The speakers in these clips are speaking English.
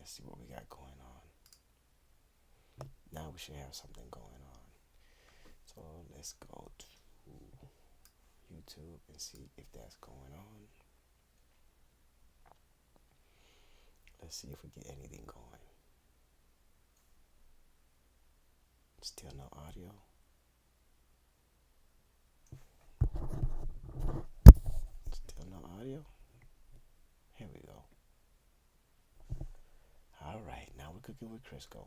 Let's see what we got going on. Now we should have something going on. So let's go to YouTube and see if that's going on. Let's see if we get anything going. Still no audio. Still no audio. Here we go. All right, now we're cooking with Crisco.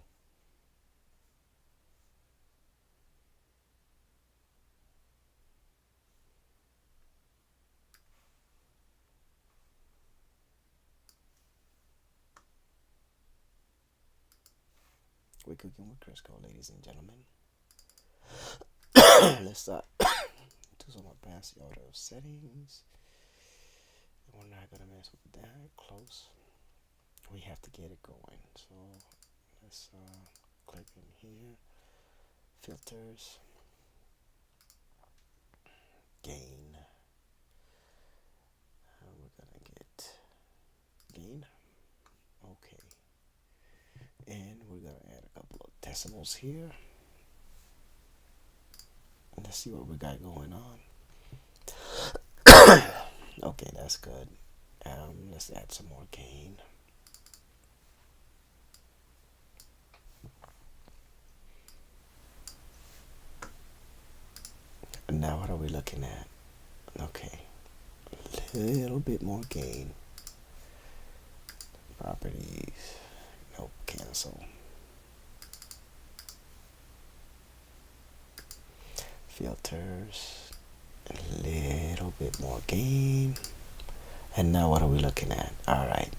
We're cooking with Crisco, ladies and gentlemen. Let's do some advanced auto settings. We're not gonna mess with that. Close. We have to get it going. So let's click in here. Filters. Gain. We're gonna get gain. Okay. And we're gonna add a couple of decimals here. Let's see what we got going on. Okay, that's good. Let's add some more gain. And now what are we looking at? Okay, a little bit more gain. Properties. Nope, cancel. Filters. A little bit more gain. And now what are we looking at? Alright,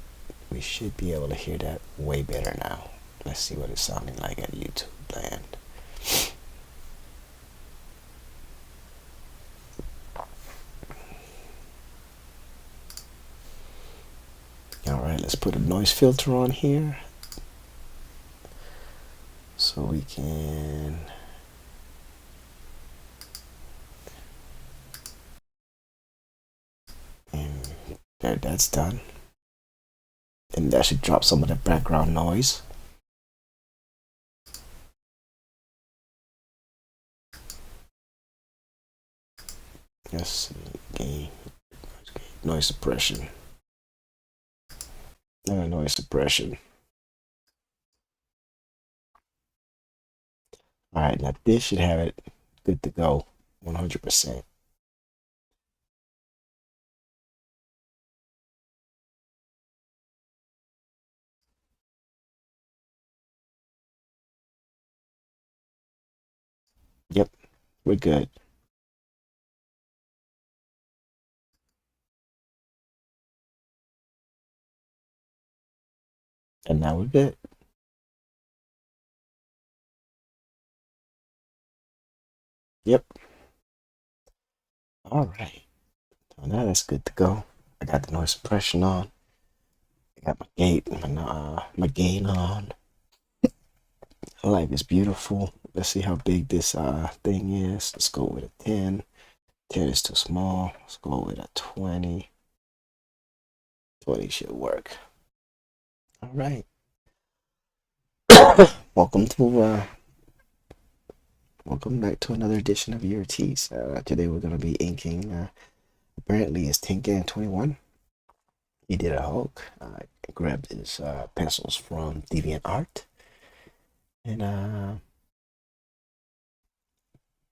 we should be able to hear that way better now. Let's see what it's sounding like at YouTube land. Alright, let's put a noise filter on here so we can there, that's done. And that should drop some of the background noise. Let's see, gain, noise suppression. Noise suppression. Alright, now this should have it good to go 100%. Yep, we're good. And now we're good. Yep. Alright. So now that's good to go. I got the noise suppression on. I got my gain on. Life is beautiful. Let's see how big this thing is. Let's go with a 10. 10 is too small. Let's go with a 20. 20 should work. All right. Welcome back to another edition of Your Teas. Today we're gonna be inking. Apparently, it's Tinca21. He did a Hulk. Grabbed his pencils from DeviantArt, and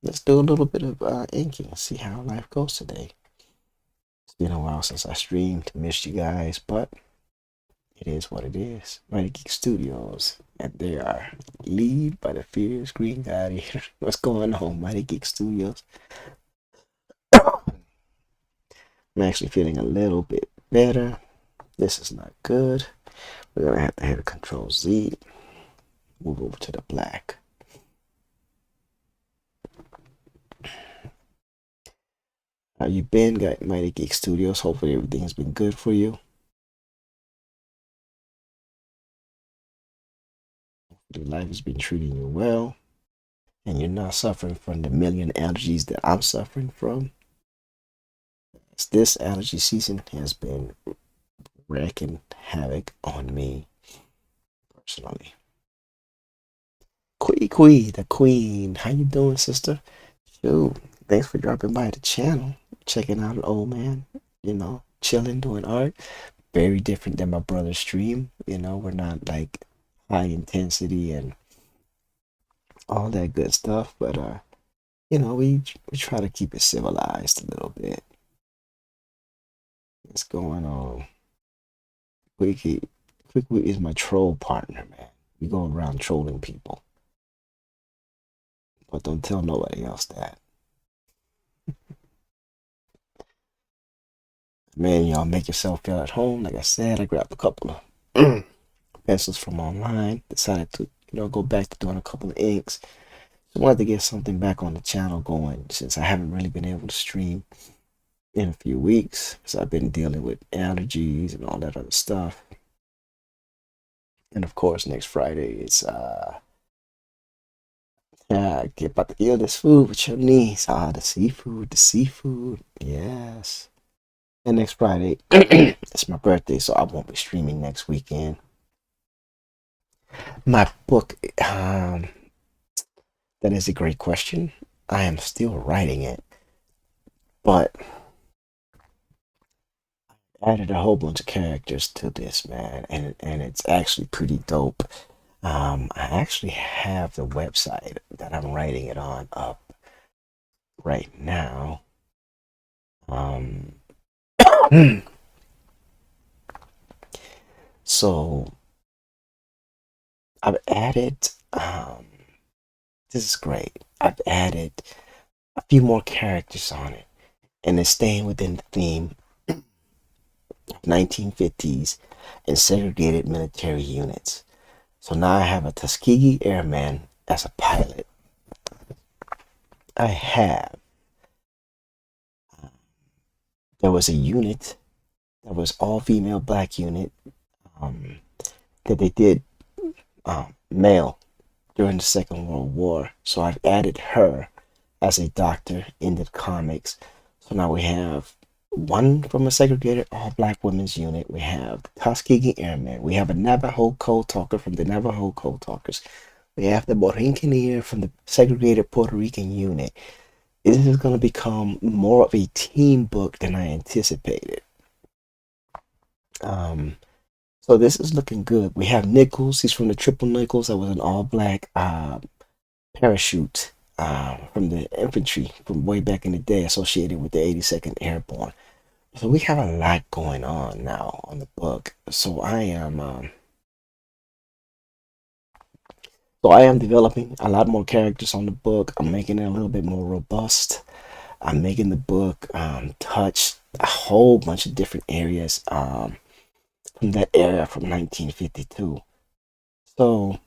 let's do a little bit of inking. See how life goes today. It's been a while since I streamed. Missed you guys, but it is what it is. Mighty Geek Studios, and they are lead by the fierce green gladiator. What's going on, Mighty Geek Studios? I'm actually feeling a little bit better. This is not good. We're gonna have to hit a Control Z. Move over to the black. How you been, got Mighty Geek Studios? Hopefully everything's been good for you. Life has been treating you well, and you're not suffering from the million allergies that I'm suffering from. This allergy season has been wreaking havoc on me. personally. Quee, the queen. How you doing, sister? Shoot, thanks for dropping by the channel, checking out an old man. Chilling, doing art. Very different than my brother's stream. We're not like high intensity and all that good stuff, but we try to keep it civilized a little bit. What's going on? Quickie, Quickie is my troll partner, man. We go around trolling people, but don't tell nobody else that. Man, y'all make yourself feel at home. Like I said, I grabbed a couple of pencils from online. Decided to, go back to doing a couple of inks. So I wanted to get something back on the channel going since I haven't really been able to stream in a few weeks because I've been dealing with allergies and all that other stuff. And of course, next Friday it's get about to kill this food with your niece. The seafood, yes. And next Friday, it's my birthday, so I won't be streaming next weekend. My book, that is a great question. I am still writing it, but added a whole bunch of characters to this, man, and it's actually pretty dope. I actually have the website that I'm writing it on up right now. So I've added. This is great. I've added a few more characters on it, and it's staying within the theme of 1950s and segregated military units. So now I have a Tuskegee Airman as a pilot. I have. There was a unit that was all female black unit um, that they did male during the Second World War. So I've added her as a doctor in the comics. So now we have one from a segregated all black women's unit. We have the Tuskegee Airmen. We have a Navajo Code Talker from the Navajo Code Talkers. We have the Borinqueneer from the segregated Puerto Rican unit. This is going to become more of a team book than I anticipated. So this is looking good. We have Nichols. He's from the Triple Nichols. That was an all black parachute from the infantry from way back in the day, associated with the 82nd Airborne. So we have a lot going on now on the book. So I am developing a lot more characters on the book. I'm making it a little bit more robust. I'm making the book touch a whole bunch of different areas from that era from 1952. So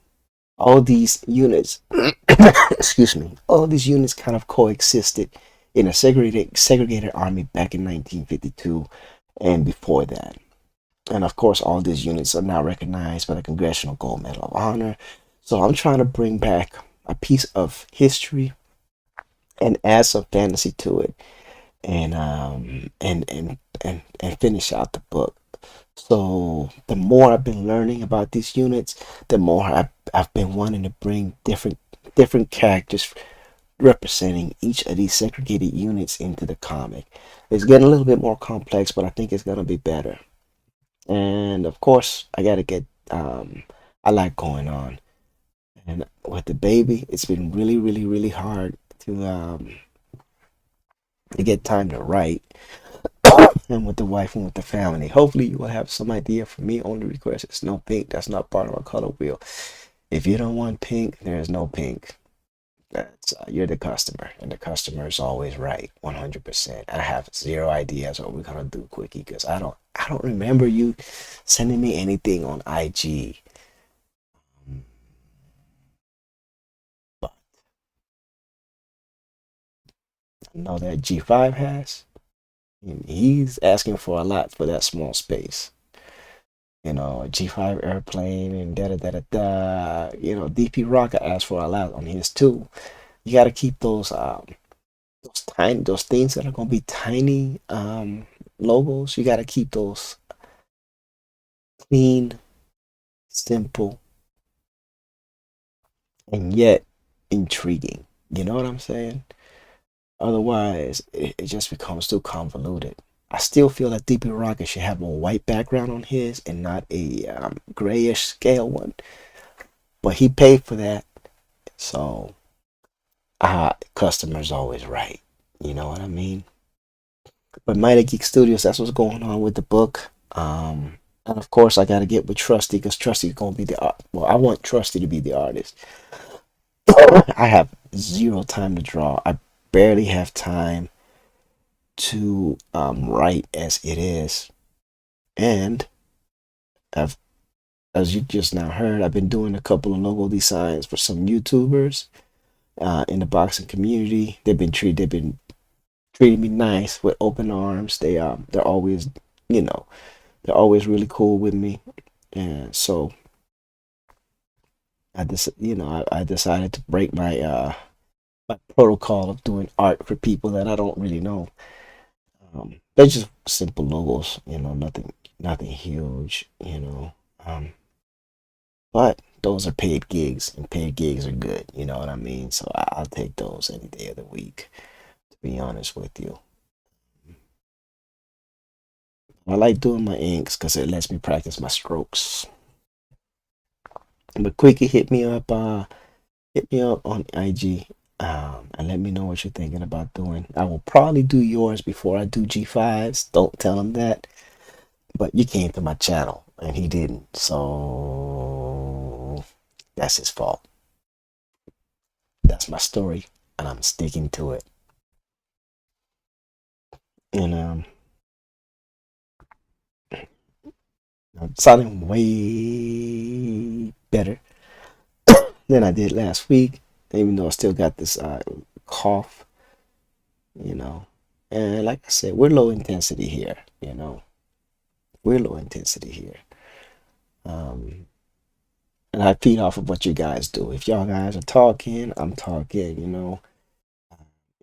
all these units, excuse me, all these units kind of coexisted in a segregated army back in 1952 and before that. And of course, all these units are now recognized by the Congressional Gold Medal of Honor. So I'm trying to bring back a piece of history and add some fantasy to it, and finish out the book. So the more I've been learning about these units, the more I've been wanting to bring different characters representing each of these segregated units into the comic. It's getting a little bit more complex, but I think it's gonna be better. And of course, I gotta get a lot going on. And with the baby, it's been really, really, really hard to get time to write. And with the wife and with the family. Hopefully, you will have some idea from me. Only request is no pink. That's not part of our color wheel. If you don't want pink, there is no pink. That's you're the customer, and the customer is always right, 100%. I have zero ideas what we're gonna do, Quickie, because I don't remember you sending me anything on IG. But I know that G5 has. And he's asking for a lot for that small space. A G5 airplane and da da da da da. DP Rocket asked for a lot on his too. You got to keep those things that are gonna be tiny logos. You got to keep those clean, simple, and yet intriguing. You know what I'm saying? Otherwise, it just becomes too convoluted. I still feel that DP Rocket should have a white background on his and not a grayish scale one. But he paid for that, so customer's always right. You know what I mean? But Mighty Geek Studios, that's what's going on with the book. And of course, I got to get with Trusty because Trusty's going to be the art. Well, I want Trusty to be the artist. I have zero time to draw. I barely have time to write as it is. And I've, as you just now heard, I've been doing a couple of logo designs for some YouTubers in the boxing community. They've been treating me nice with open arms. They're always, you know, they're always really cool with me. And so I decided to break my protocol of doing art for people that I don't really know. They're just simple logos, nothing huge, but those are paid gigs, and paid gigs are good. You know what I mean? So I'll take those any day of the week. To be honest with you, I like doing my inks because it lets me practice my strokes. But quickie, hit me up on IG, and let me know what you're thinking about doing. I will probably do yours before I do G5's. Don't tell him that. But you came to my channel and he didn't, so that's his fault. That's my story, and I'm sticking to it. And I'm sounding way better than I did last week, even though I still got this cough, you know. And like I said, we're low intensity here, We're low intensity here. Um, and I feed off of what you guys do. If y'all guys are talking, I'm talking,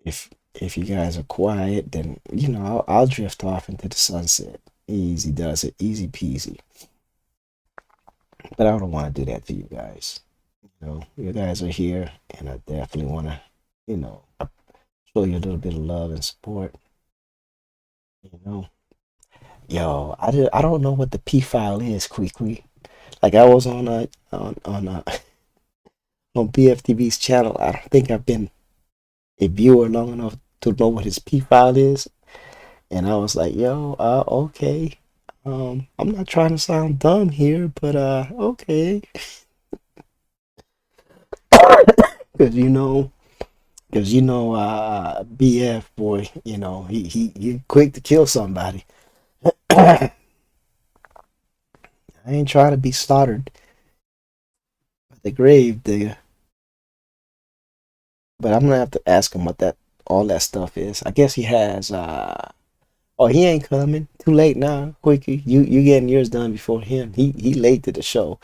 If you guys are quiet, then I'll drift off into the sunset. Easy does it, easy peasy. But I don't want to do that to you guys. You guys are here, and I definitely want to, you know, show you a little bit of love and support. You know, I don't know what the P file is quickly. Like I was on BFTV's channel. I don't think I've been a viewer long enough to know what his P file is, and I was like, yo, okay. I'm not trying to sound dumb here, but okay, because BF boy, he quick to kill somebody. I ain't trying to be slaughtered by the grave digger, but I'm gonna have to ask him what that all that stuff is. I guess he has. Oh, he ain't coming. Too late now. Quickie, you getting yours done before him. He late to the show.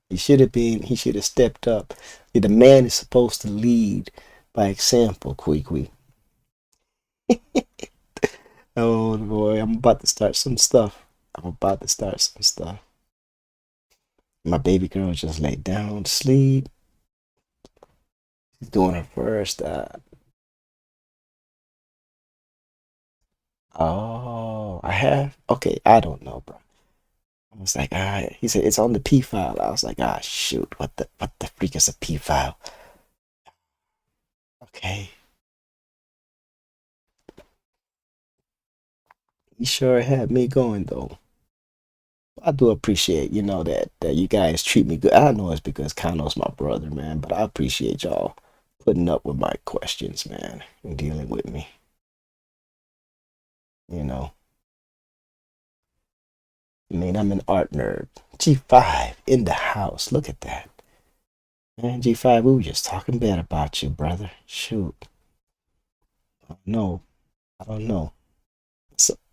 He should have been. He should have stepped up. The man is supposed to lead by example. Quickie. Oh boy, I'm about to start some stuff. I'm about to start some stuff. My baby girl just laid down to sleep. She's doing her first. Oh, I have. Okay, I don't know, bro. I was like, he said it's on the P file. I was like, shoot, what the freak is a P file? Okay, he sure had me going though. I do appreciate, that you guys treat me good. I know it's because Kano's my brother, man, but I appreciate y'all putting up with my questions, man, and dealing with me. You know, I mean, I'm an art nerd. G5 in the house. Look at that. Man, G5, we were just talking bad about you, brother. Shoot. No, I don't know.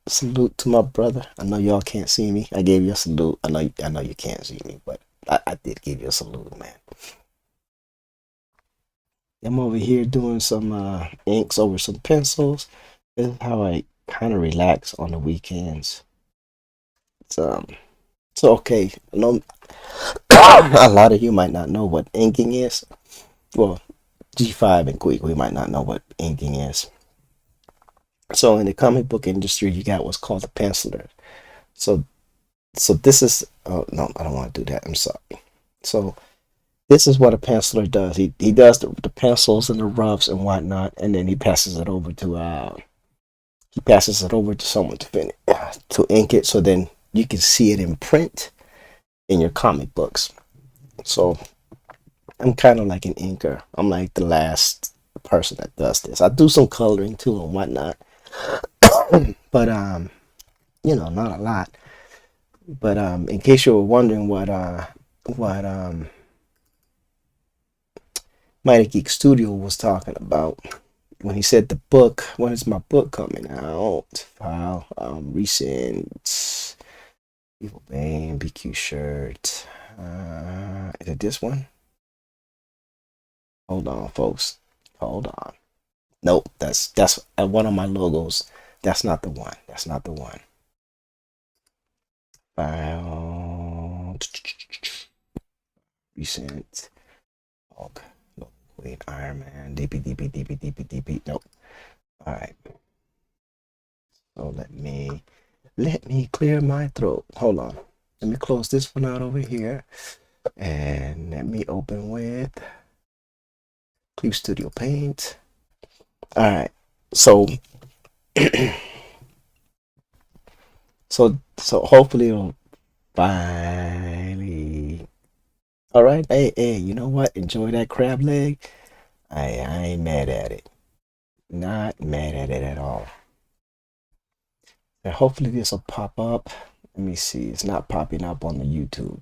Salute to my brother. I know y'all can't see me. I gave you a salute. I know you can't see me, but I did give you a salute, man. I'm over here doing some inks over some pencils. This is how I kind of relax on the weekends. It's it's okay. I know a lot of you might not know what inking is. Well, G5 and Greek, we might not know what inking is. So in the comic book industry, you got what's called a penciler. So so this is oh no, I don't want to do that. I'm sorry. So this is what a penciler does. He does the pencils and the roughs and whatnot, and then he passes it over to someone to finish to ink it. So then you can see it in print in your comic books. So I'm kind of like an inker. I'm like the last person that does this. I do some coloring too and whatnot, but not a lot. But in case you were wondering what Mighty Geek Studio was talking about when he said the book, when is my book coming out? File, recent Evil Bane, BQ shirt. Is it this one? Hold on, folks. Hold on. Nope, that's one of my logos. That's not the one. That's not the one. File recent. Okay. Wait, Iron Man. DP. Nope. All right. So let me clear my throat. Hold on. Let me close this one out over here, and let me open with Clip Studio Paint. All right. So so hopefully it'll finally. All right. Hey, you know what? Enjoy that crab leg. I ain't mad at it. Not mad at it at all. And hopefully this will pop up. Let me see. It's not popping up on the YouTube.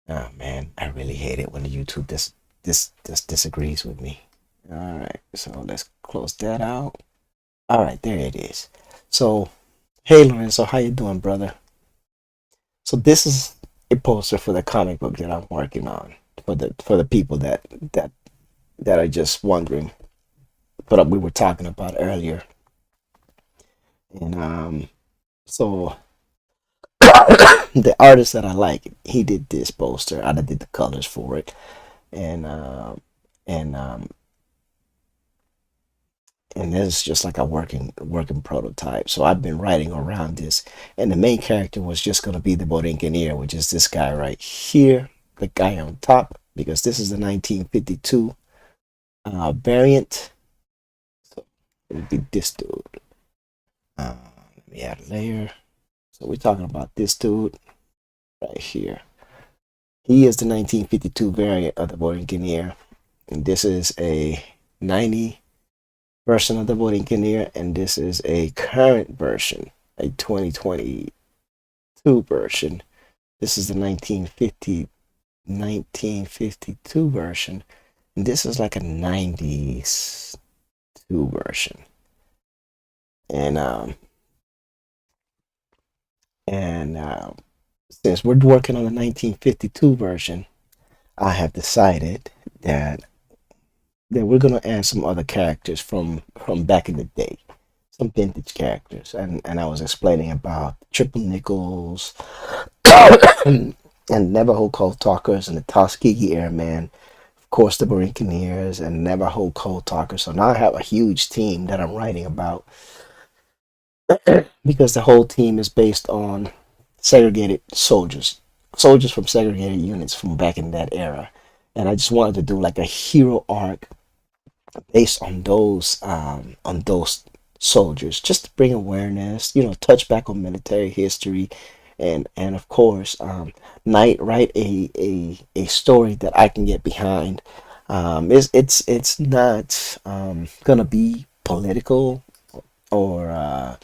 Oh man, I really hate it when the YouTube this disagrees with me. All right, so let's close that out. All right, there it is. So, hey Lorenzo, how you doing, brother? So this is a poster for the comic book that I'm working on for the people that that are just wondering. But we were talking about earlier, and so the artist that I like, he did this poster. I did the colors for it, and and um, and this is just like a working prototype. So I've been writing around this, and the main character was just gonna be the Borinquenier, which is this guy right here, the guy on top, because this is the 1952 variant. So it would be this dude. Let me add a layer. So we're talking about this dude right here. He is the 1952 variant of the Borinquenier, and this is a 90 version of the Borinquenier, and this is a current version, a 2022 version. This is the 1952 version, and this is like a 90s two version. And since we're working on the 1952 version, I have decided that we're gonna add some other characters from back in the day, some vintage characters, and I was explaining about Triple Nickels and Navajo Code Talkers and the Tuskegee Airmen, of course the Burincaneers and Navajo Code Talkers. So now I have a huge team that I'm writing about because the whole team is based on segregated soldiers from segregated units from back in that era, and I just wanted to do like a hero arc based on those soldiers, just to bring awareness, touch back on military history, and of course, night write a story that I can get behind. It's not gonna be political or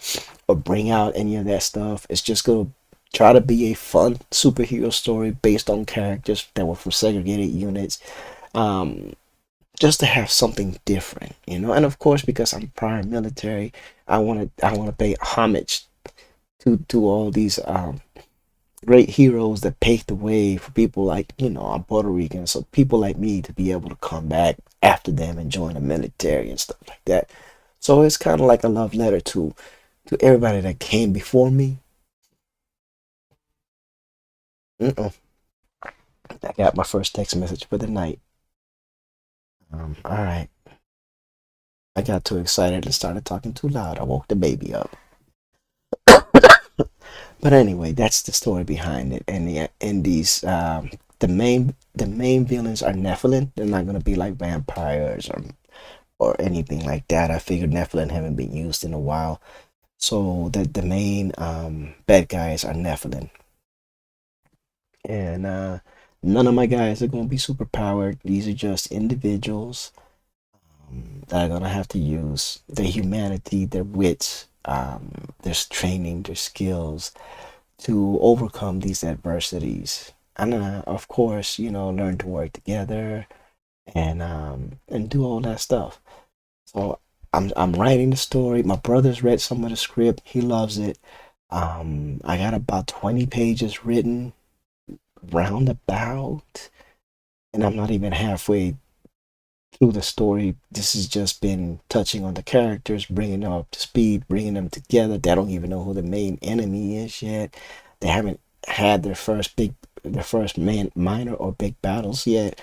bring out any of that stuff. It's just gonna try to be a fun superhero story based on characters that were from segregated units. Um, just to have something different. And of course, because I'm prior military, I want to pay homage to all these great heroes that paved the way for people like I'm Puerto Rican, so people like me to be able to come back after them and join the military and stuff like that. So it's kind of like a love letter to everybody that came before me. Mm-mm. I got my first text message for the night. All right. I got too excited and started talking too loud. I woke the baby up. But anyway, that's the story behind it. And these the main villains are Nephilim. They're not gonna be like vampires or anything like that. I figured Nephilim haven't been used in a while. So the main bad guys are Nephilim. And none of my guys are gonna be super powered. These are just individuals that are gonna have to use their humanity, their wits, their training, their skills to overcome these adversities. And of course, learn to work together and do all that stuff. So I'm writing the story. My brother's read some of the script. He loves it. I got about 20 pages written roundabout, and I'm not even halfway through the story. This has just been touching on the characters, bringing them up to speed, bringing them together. They don't even know who the main enemy is yet. They haven't had their first minor or big battles yet.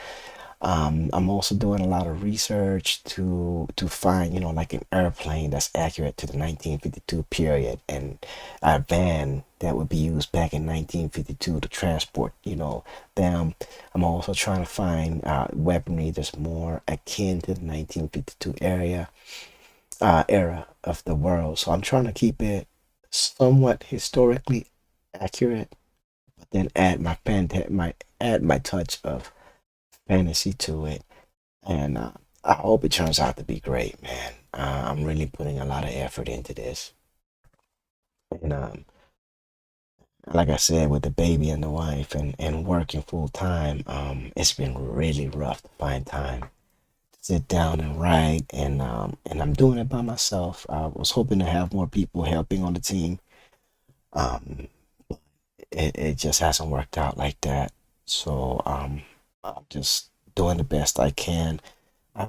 I'm also doing a lot of research to find, like an airplane that's accurate to the 1952 period, and a van that would be used back in 1952 to transport, them. I'm also trying to find weaponry that's more akin to the 1952 era of the world. So I'm trying to keep it somewhat historically accurate, but then add my touch of fantasy to it, and I hope it turns out to be great, man. I'm really putting a lot of effort into this, and like I said, with the baby and the wife and working full time, it's been really rough to find time to sit down and write, and I'm doing it by myself. I was hoping to have more people helping on the team. Um, it just hasn't worked out like that, so I'm just doing the best I can. I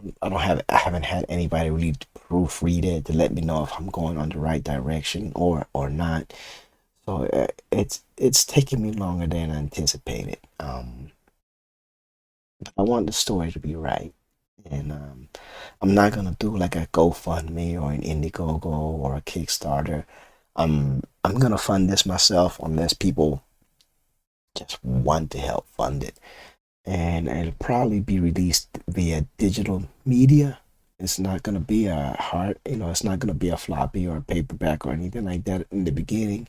haven't had anybody really proofread it to let me know if I'm going on the right direction or not. So it's taking me longer than I anticipated. But I want the story to be right, and I'm not gonna do like a GoFundMe or an Indiegogo or a Kickstarter. I'm gonna fund this myself unless people just want to help fund it, and it'll probably be released via digital media. It's not going to be a hard, it's not going to be a floppy or a paperback or anything like that in the beginning.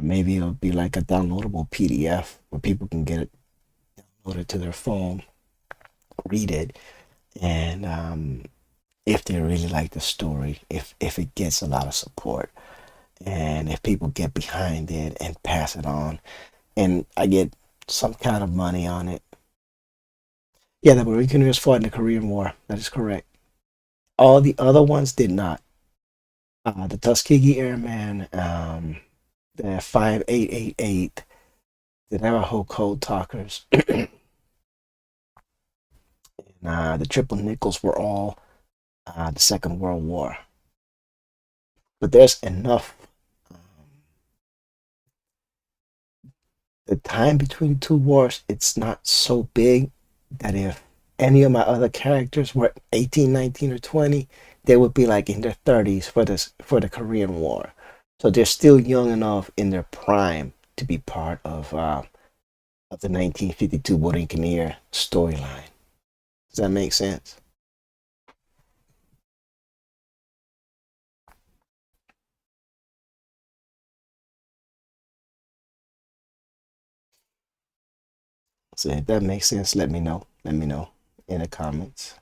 Maybe it'll be like a downloadable PDF where people can get it loaded to their phone, read it, and if they really like the story, if it gets a lot of support, and if people get behind it and pass it on, and I get some kind of money on it. Yeah, the Buryationians fought in the Korean War. That is correct. All the other ones did not. The Tuskegee Airmen, the 5888, the Navajo Code Talkers, and the Triple Nickels were all the Second World War. But there's enough. Um, the time between two wars, it's not so big that if any of my other characters were 18, 19, or 20, they would be like in their 30s for the Korean War. So they're still young enough in their prime to be part of the 1952 Borinquenier storyline. Does that make sense? So if that makes sense, let me know. Let me know in the comments.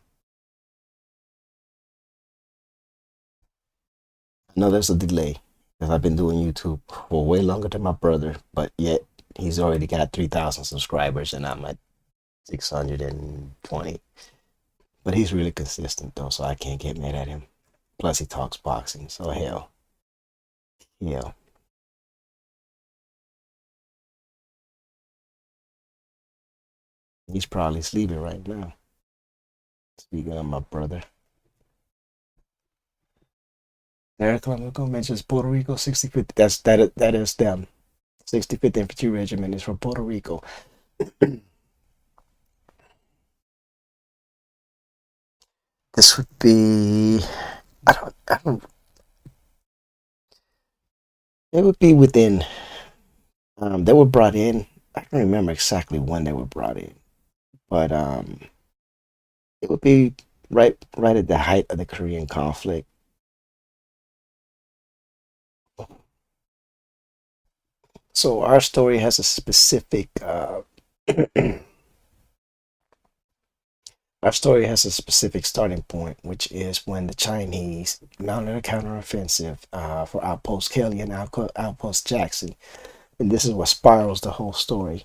I know there's a delay because I've been doing YouTube for way longer than my brother, but yet he's already got 3,000 subscribers and I'm at 620. But he's really consistent though, so I can't get mad at him. Plus he talks boxing, so hell, yeah. He's probably sleeping right now. Speaking of my brother. Eric, I'm gonna mention Puerto Rico 65th. That is them. 65th Infantry Regiment is from Puerto Rico. This would be. I don't. It would be within. They were brought in. I don't remember exactly when they were brought in, but it would be right at the height of the Korean conflict. So our story has a specific. Our story has a specific starting point, which is when the Chinese mounted a counteroffensive for Outpost Kelly and Outpost Jackson. And this is what spirals the whole story.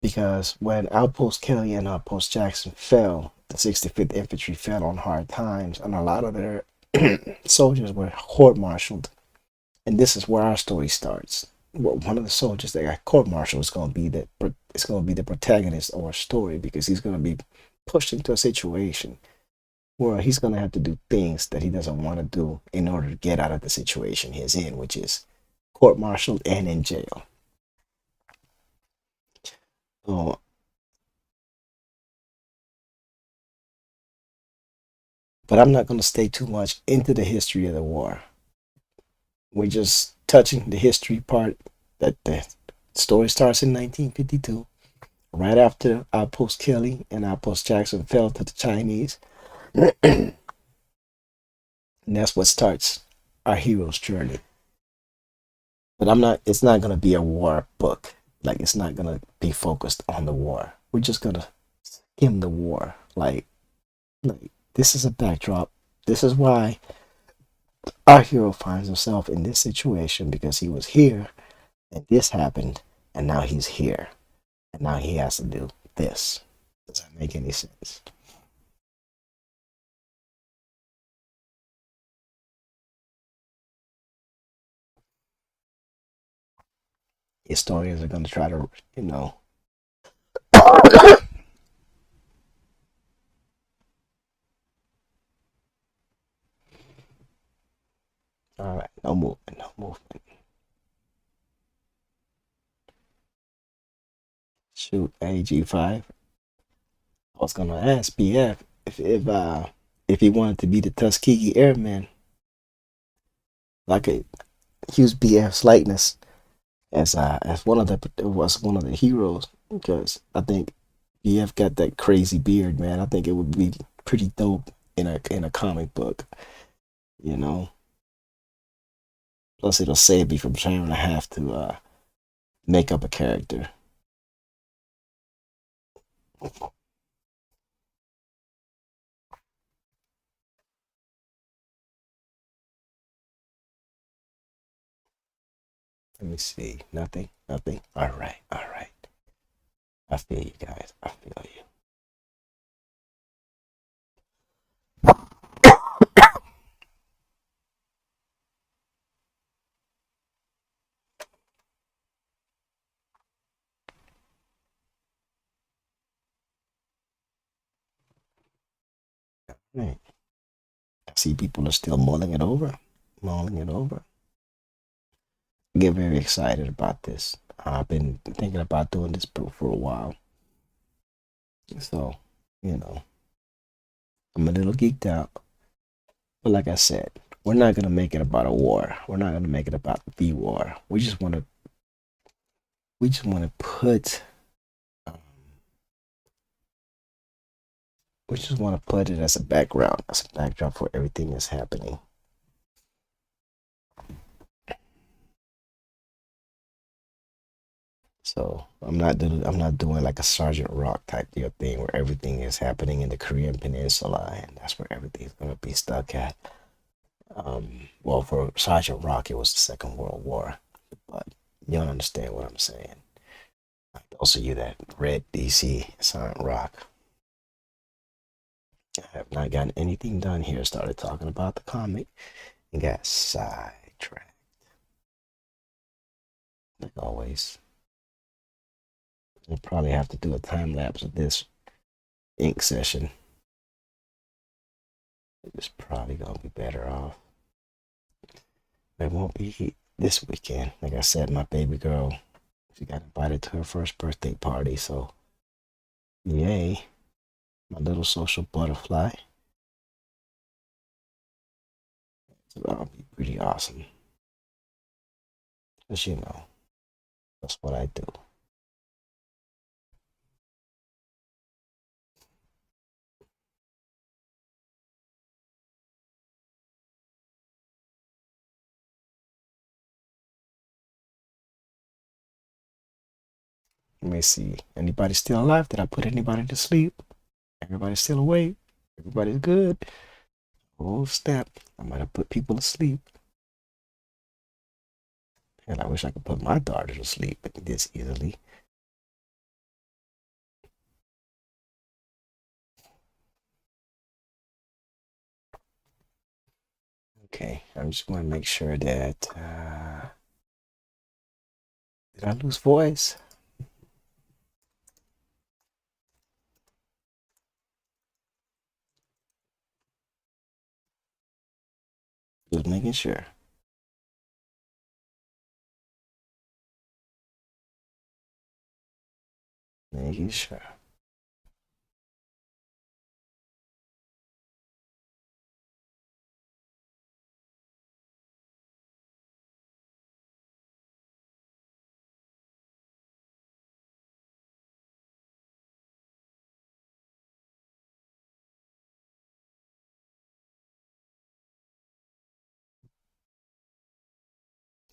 Because when Outpost Kelly and Outpost Jackson fell, the 65th Infantry fell on hard times, and a lot of their soldiers were court-martialed. And this is where our story starts. Well, one of the soldiers that got court-martialed is going to be the protagonist of our story because he's going to be pushed into a situation where he's going to have to do things that he doesn't want to do in order to get out of the situation he's in, which is court-martialed and in jail. So, but I'm not going to stay too much into the history of the war. We're just touching the history part that the story starts in 1952, right after Outpost Kelly and Outpost Jackson fell to the Chinese. And that's what starts our hero's journey. But it's not going to be a war book. Like, it's not going to be focused on the war. We're just going to skim the war. Like, this is a backdrop. This is why our hero finds himself in this situation because he was here and this happened and now he's here and now he has to do this. Does that make any sense? Historians are going to try to, you know. All right, no movement, no movement. Shoot, AG5. I was gonna ask BF if he wanted to be the Tuskegee Airman, like a use BF's likeness as one of the heroes because I think BF got that crazy beard, man. I think it would be pretty dope in a comic book, you know. Plus, it'll save me from trying to have to make up a character. Let me see. Nothing. Nothing. All right. All right. I feel you guys. I feel you. Right. I see people are still mulling it over. Mulling it over. I get very excited about this. I've been thinking about doing this for a while. So, you know, I'm a little geeked out. But like I said, we're not gonna make it about a war. We're not gonna make it about the war. We just wanna put um, we just wanna put it as a background, as a backdrop for everything that's happening. So I'm not doing like a Sergeant Rock type deal thing where everything is happening in the Korean Peninsula and that's where everything's gonna be stuck at. Well, for Sergeant Rock, it was the Second World War, but you don't understand what I'm saying. Like those of you that read DC Sergeant Rock, I have not gotten anything done here. Started talking about the comic and got sidetracked, like always. I'll probably have to do a time lapse of this ink session. It's probably gonna be better off. It won't be this weekend. Like I said, my baby girl, she got invited to her first birthday party, so yay, my little social butterfly. So that'll be pretty awesome. Cause that's what I do. Let me see. Anybody still alive? Did I put anybody to sleep? Everybody's still awake. Everybody's good. Oh snap! I might have put people to sleep. And I wish I could put my daughter to sleep this easily. Okay, I'm just going to make sure that. Did I lose voice? Just making sure. Making sure.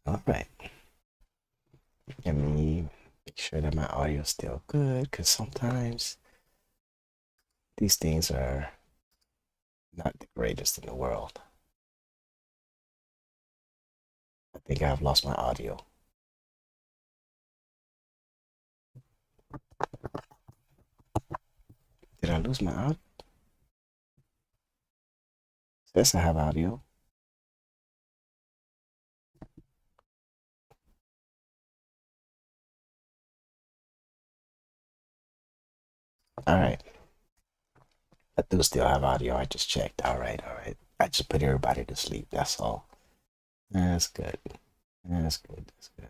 All right. Let me make sure that my audio is still good because sometimes these things are not the greatest in the world. I think I've lost my audio. Did I lose my audio? Yes, I have audio. All right. I do still have audio. I just checked. All right. All right. I just put everybody to sleep. That's all. That's good. That's good. That's good.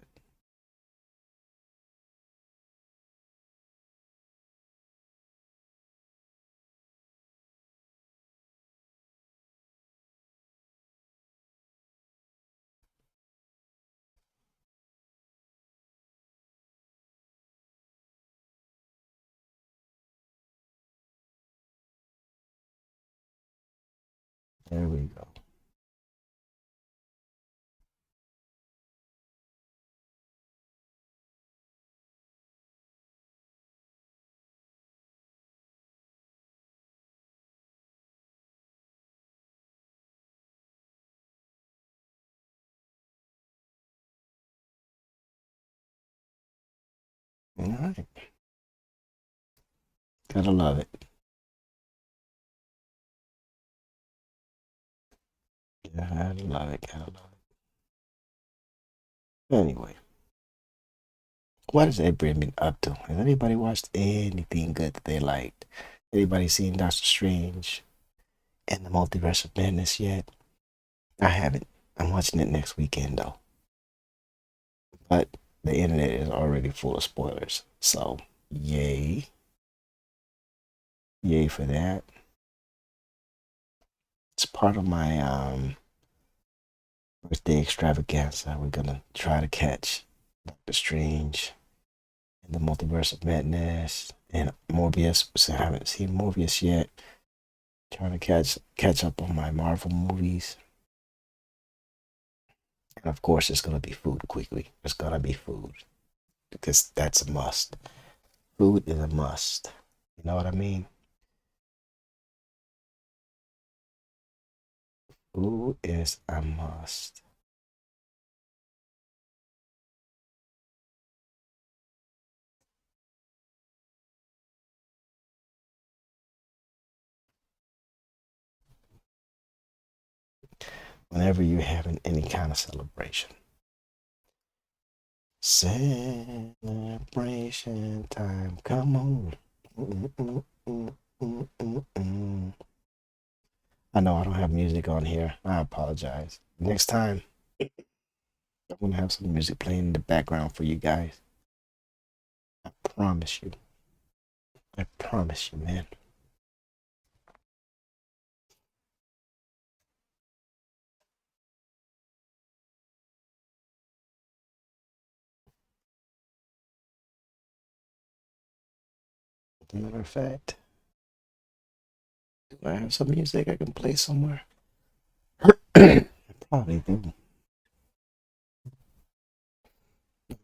There we go. All right. Gotta love it. Gotta love it. Gotta love it. Anyway, what has everybody been up to? Has anybody watched anything good that they liked? Anybody seen Doctor Strange and the Multiverse of Madness yet? I haven't. I'm watching it next weekend though. But the internet is already full of spoilers. So, yay. Yay for that. It's part of my birthday extravaganza. We're gonna try to catch Doctor Strange and the Multiverse of Madness and Morbius. So I haven't seen Morbius yet. Trying to catch up on my Marvel movies. And of course it's gonna be food quickly. It's gonna be food. Because that's a must. Food is a must. You know what I mean? Food is a must. Whenever you're having any kind of celebration. Celebration time, come on. Mm, mm, mm, mm, mm, mm. I know I don't have music on here. I apologize. Next time, I'm gonna have some music playing in the background for you guys. I promise you. I promise you, man. As a matter of fact, do I have some music I can play somewhere? Probably do.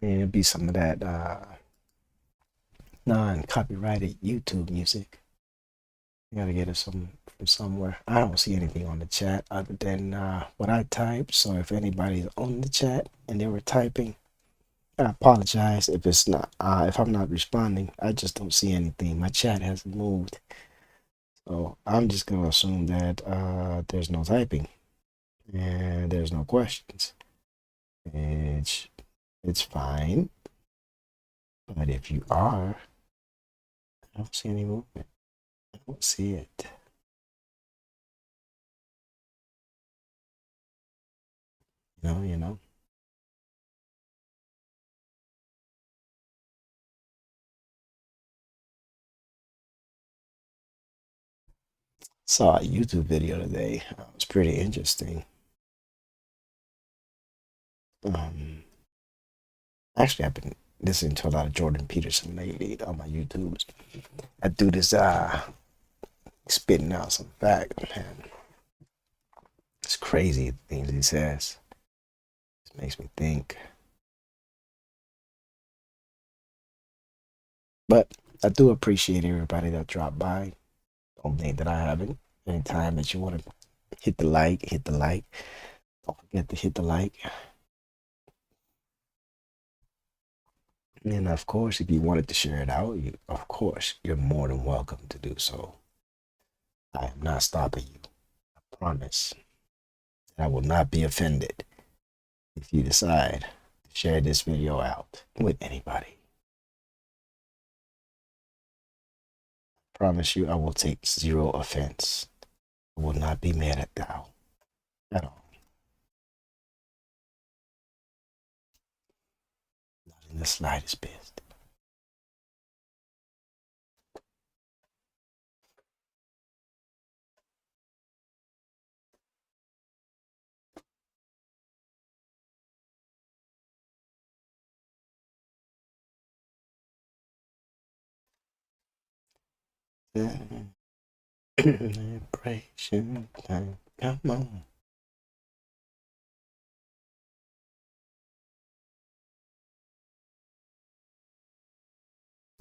And it'd be some of that non-copyrighted YouTube music. You gotta get it from somewhere. I don't see anything on the chat other than what I typed. So if anybody's on the chat and they were typing, I apologize if it's not if I'm not responding. I just don't see anything. My chat hasn't moved. So I'm just gonna assume that there's no typing and there's no questions. It's it's fine. But if you are, I don't see any movement. I don't see it. You know. Saw a YouTube video today. It was pretty interesting. Um, Actually, I've been listening to a lot of Jordan Peterson lately on my YouTube. That dude is spitting out some facts, man. It's crazy the things he says. It makes me think. But I do appreciate everybody that dropped by. Don't think that I haven't. Anytime that you want to hit the like, hit the like. Don't forget to hit the like. And of course, if you wanted to share it out, of course, you're more than welcome to do so. I am not stopping you. I promise. I will not be offended if you decide to share this video out with anybody. I promise you, I will take zero offense. I will not be mad at thou at all. Not in the slightest bit. Celebration time. Come on.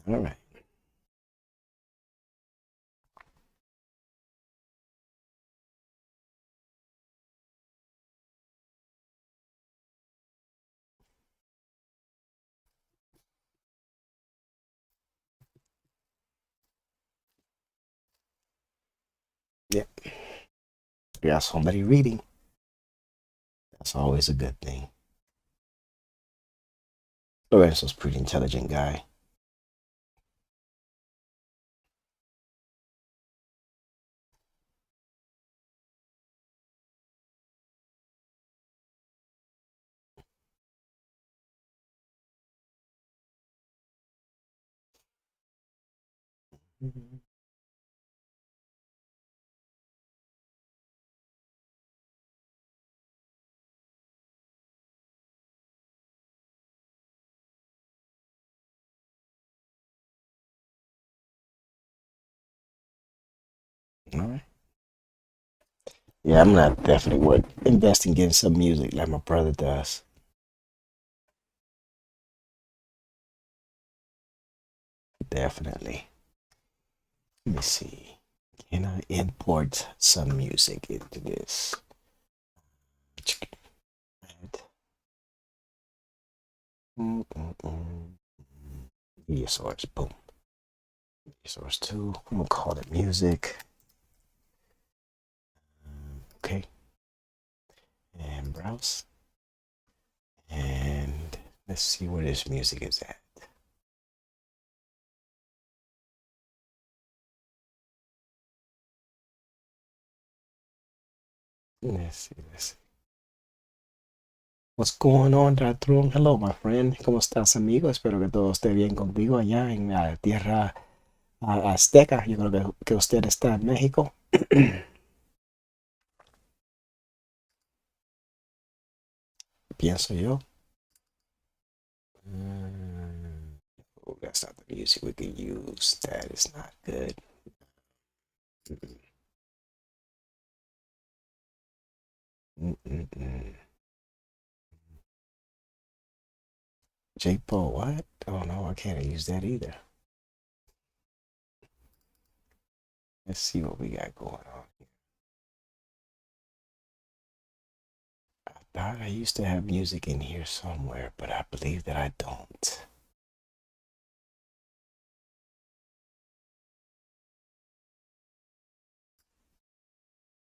All right. Yep. We got somebody reading. That's always a good thing. Lorenzo's a pretty intelligent guy. Mm-hmm. All right. Yeah, I'm gonna definitely would invest in getting some music like my brother does. Definitely. Let me see. Can I import some music into this? Media source, boom. Media source 2. I'm gonna call it music. Okay. And browse. And let's see where this music is at. Let's see. What's going on, Ratron? Hello, my friend. ¿Cómo estás, amigo? Espero que todo esté bien contigo allá en la tierra azteca. Yo creo que usted está en México. Pienso yo. Oh, that's not the music we can use. That is not good. Mm-mm, mm-mm. Jake Paul, what? Oh no, I can't use that either. Let's see what we got going on. I thought I used to have music in here somewhere, but I believe that I don't.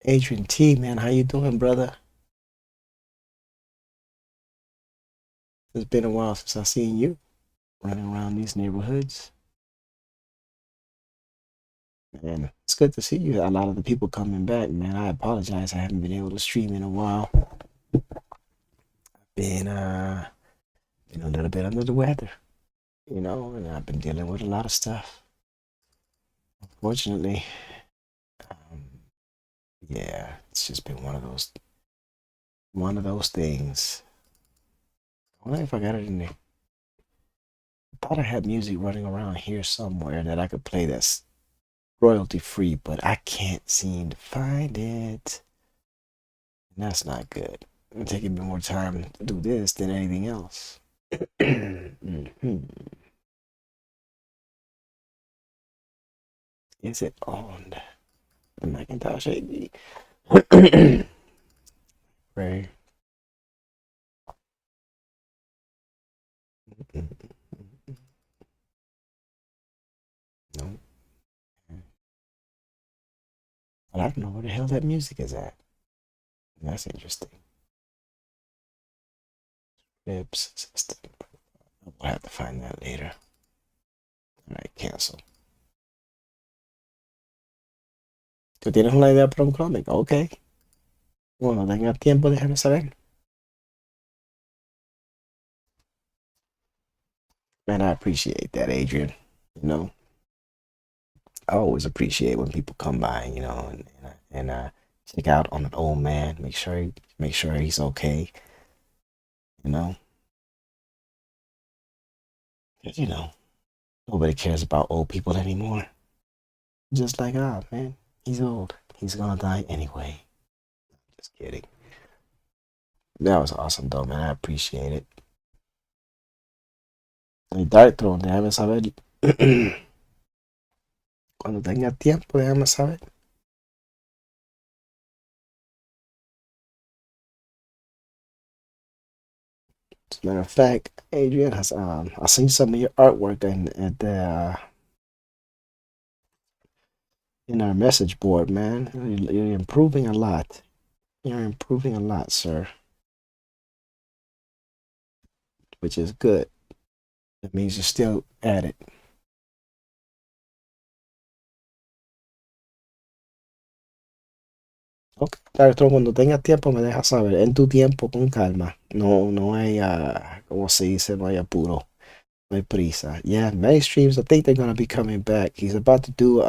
Adrian T, man, how you doing, brother? It's been a while since I seen you running around these neighborhoods. And it's good to see you. A lot of the people coming back, man. I apologize. I haven't been able to stream in a while. Been been a little bit under the weather, and I've been dealing with a lot of stuff. Fortunately, um, yeah, it's just been one of those things. I wonder if I got it in there. I thought I had music running around here somewhere that I could play that's royalty free, but I can't seem to find it. And that's not good. It's taking me more time to do this than anything else. Mhm. Is it on the Macintosh AD? Right. No. But I don't know where the hell that music is at. That's interesting. Libs system. We'll have to find that later. All right, cancel. ¿Tú tienes una idea para un cómic? Ok. Bueno, tenga tiempo, déjame saber. Man, I appreciate that, Adrian. You know, I always appreciate when people come by, and check out on an old man. Make sure he's okay. You know, 'cause, nobody cares about old people anymore. Just like, ah, man, he's old. He's gonna die anyway. Just kidding. That was awesome, though, man. I appreciate it. El Dark Throne, déjame saber. Cuando tenga tiempo, déjame saber. As a matter of fact, Adrian has I seen some of your artwork in our message board, man. You're improving a lot. You're improving a lot, sir, which is good. That means you're still at it. Ok, Arturo, cuando tengas tiempo me dejas saber. En tu tiempo, con calma. No, no hay, ¿cómo se dice? No hay apuro. No hay prisa. Yeah, many streams. I think they're gonna be coming back. He's about to do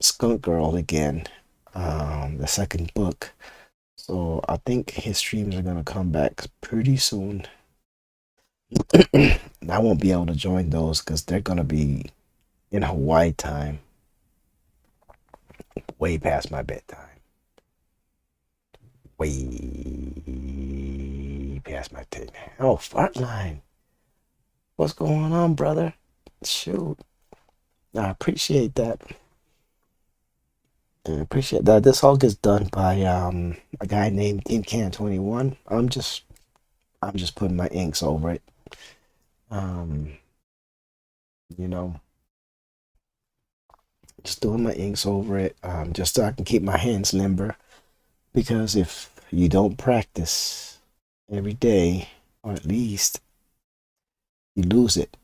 Skunk Girl again, the second book. So I think his streams are gonna come back pretty soon. I won't be able to join those because they're gonna be in Hawaii time, way past my bedtime. Way past my bedtime. Oh, Frontline. What's going on, brother? Shoot. I appreciate that. I appreciate that. This all gets done by a guy named Tinca21. I'm just putting my inks over it. Um, you know, just doing my inks over it, just so I can keep my hands limber. Because if you don't practice every day, or at least you lose it.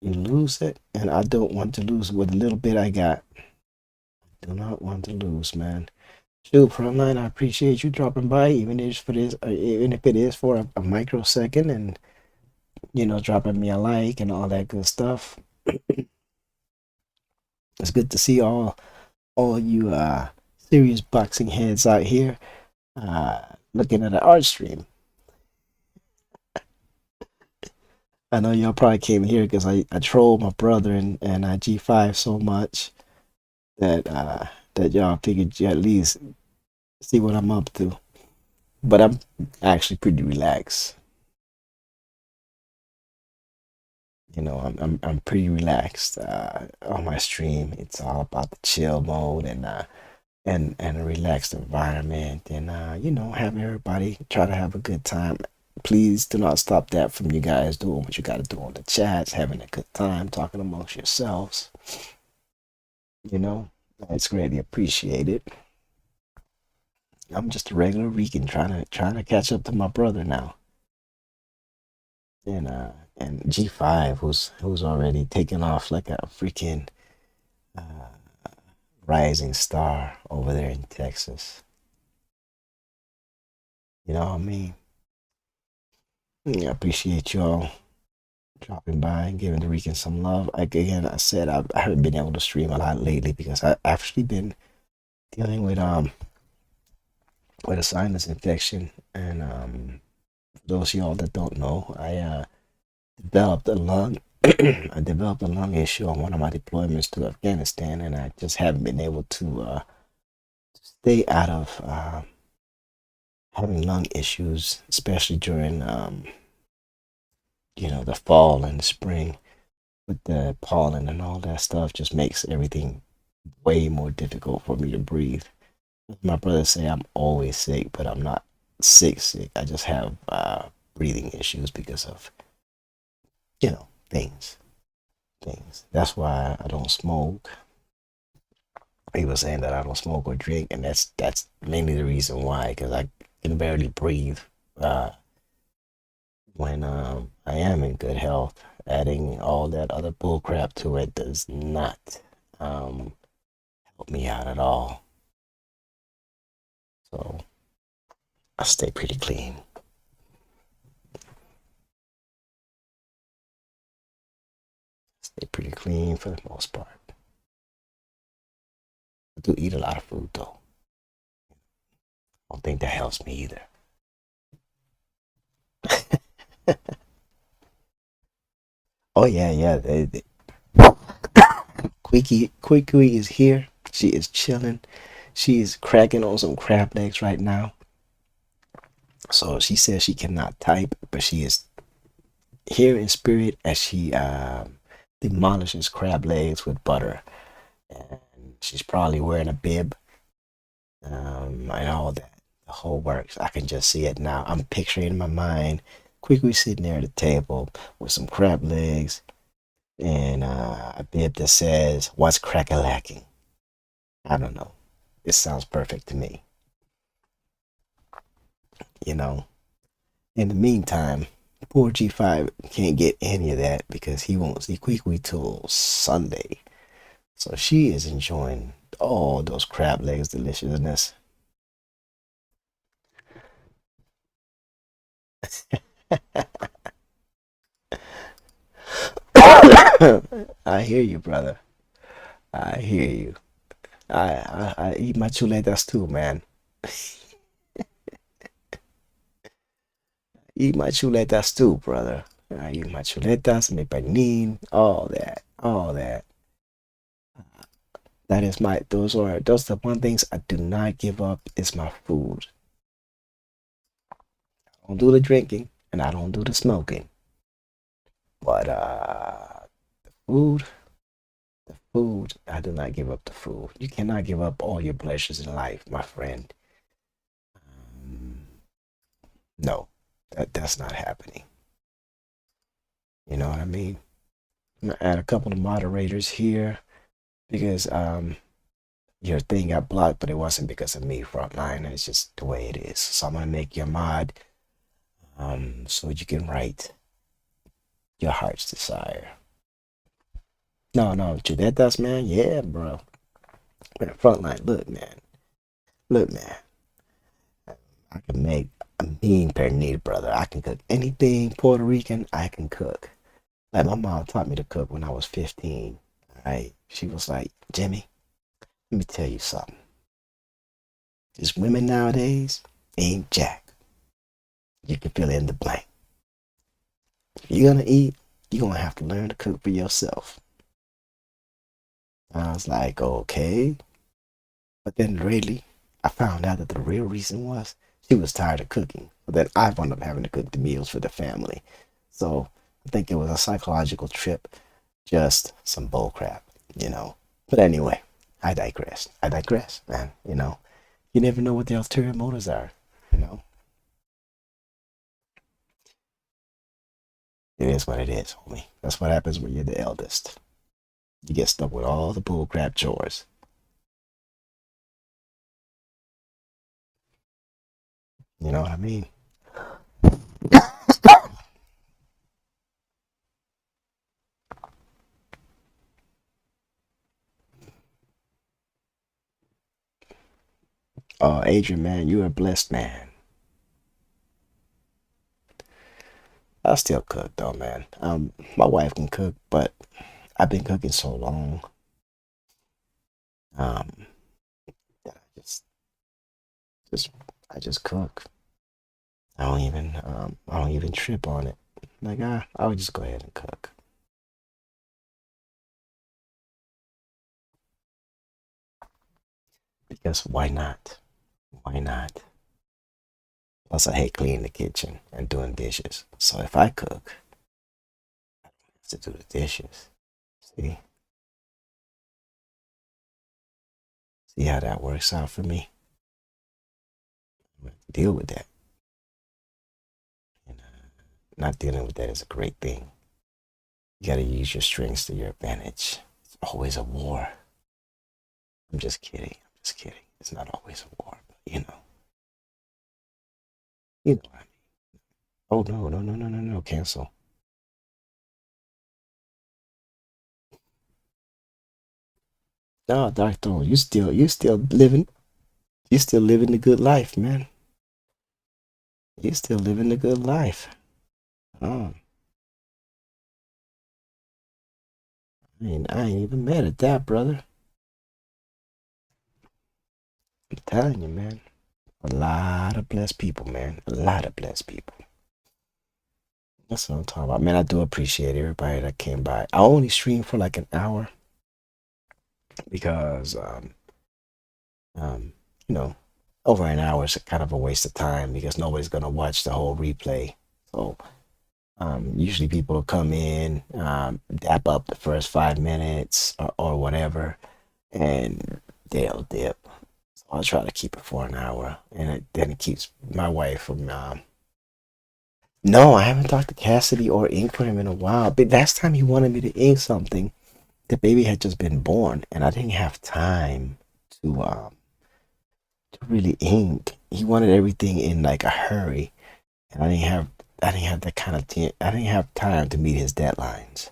You lose it, and I don't want to lose what little bit I got. Do not want to lose, man. Shoot, Frontline, I appreciate you dropping by, even if it is for a microsecond, and dropping me a like and all that good stuff. It's good to see all you serious boxing heads out here looking at an art stream. I know y'all probably came here because I trolled my brother and I G5 so much that that y'all figured you at least see what I'm up to. But I'm actually pretty relaxed. I'm pretty relaxed on my stream. It's all about the chill mode and a relaxed environment and having everybody try to have a good time. Please do not stop that from you guys doing what you got to do on the chats, having a good time, talking amongst yourselves. You know, it's greatly appreciated. I'm just a regular Rican trying to catch up to my brother now, and G5 who's already taken off like a freaking uh, rising star over there in Texas. You know what I mean? Yeah, I appreciate y'all dropping by and giving the Rican some love. Like again, I said I haven't been able to stream a lot lately because I've actually been dealing with a sinus infection, and for those of y'all that don't know, I developed a lung I developed a lung issue on one of my deployments to Afghanistan, and I just haven't been able to stay out of having lung issues, especially during the fall and the spring with the pollen and all that stuff. Just makes everything way more difficult for me to breathe. My brother say I'm always sick, but I'm not sick. I just have breathing issues because of things. That's why I don't smoke. He was saying that I don't smoke or drink, and that's mainly the reason why, because I can barely breathe uh, when I am in good health. Adding all that other bull crap to it does not um, help me out at all. So I stay pretty clean. Stay pretty clean for the most part. I do eat a lot of food though. I don't think that helps me either. Oh yeah, yeah. Quickie is here. She is chilling. She is cracking on some crab legs right now. So she says she cannot type, but she is here in spirit as she demolishes crab legs with butter. And she's probably wearing a bib and all that. The whole works. I can just see it now. I'm picturing in my mind Quickly sitting there at the table with some crab legs and a bib that says, "What's crack-a-lacking?" I don't know. It sounds perfect to me, you know. In the meantime, poor G5 can't get any of that because he won't see Quickly till Sunday. So she is enjoying all those crab legs deliciousness. I hear you, brother. I hear you. I eat my chuletas too, man. Eat my chuletas too, brother. I eat my chuletas, mi pernil, all that, all that. That is my. Those are the one things I do not give up. Is my food. I don't do the drinking and I don't do the smoking, but food, the food. I do not give up the food. You cannot give up all your pleasures in life, my friend. Um, no, that's not happening. You know what I mean? I'm gonna add a couple of moderators here because your thing got blocked, but it wasn't because of me, Frontline. It's just the way it is. So I'm gonna make your mod so you can write your heart's desire. No, no, chuletas, man. Yeah, bro. Man, Frontline, look, man. I can make a mean pernil, brother. I can cook anything Puerto Rican. I can cook. Like my mom taught me to cook when I was 15. All right, she was like, Jimmy, let me tell you something. These women nowadays ain't jack. You can fill in the blank. If you're gonna eat, you're gonna have to learn to cook for yourself. I was like, okay. But then really, I found out that the real reason was she was tired of cooking. But then I wound up having to cook the meals for the family. So I think it was a psychological trip, just some bull crap. But anyway, I digress. I digress, man. You never know what the ulterior motives are. You know, it is what it is, homie. That's what happens when you're the eldest. You get stuck with all the bull crap chores. You know what I mean? Adrian, man, you're a blessed man. I still cook though, man. My wife can cook, but I've been cooking so long. Um, that just, I just cook. I don't even trip on it. Like, I'll just go ahead and cook because why not? Why not? Plus, I hate cleaning the kitchen and doing dishes. So if I cook, I have to do the dishes. See, see how that works out for me. I'm gonna deal with that. And not dealing with that is a great thing. You got to use your strengths to your advantage. It's always a war. I'm just kidding. I'm just kidding. It's not always a war, but you know what I mean. Oh no, no, no, no, no, no, cancel. No, Dark Throne, you still living the good life, man. You still living the good life. Oh, I ain't even mad at that, brother. I'm telling you, man. A lot of blessed people, man. A lot of blessed people. That's what I'm talking about, man. I do appreciate everybody that came by. I only streamed for like an hour because um, you know, over an hour is kind of a waste of time because nobody's gonna watch the whole replay. So usually people come in, dap up the first 5 minutes or whatever, and they'll dip. So I'll try to keep it for an hour, and then it keeps my wife from. No, I haven't talked to Cassidy or Ink for him in a while. But last time he wanted me to ink something, the baby had just been born, and I didn't have time to really ink. He wanted everything in like a hurry, and I didn't have that kind of I didn't have time to meet his deadlines.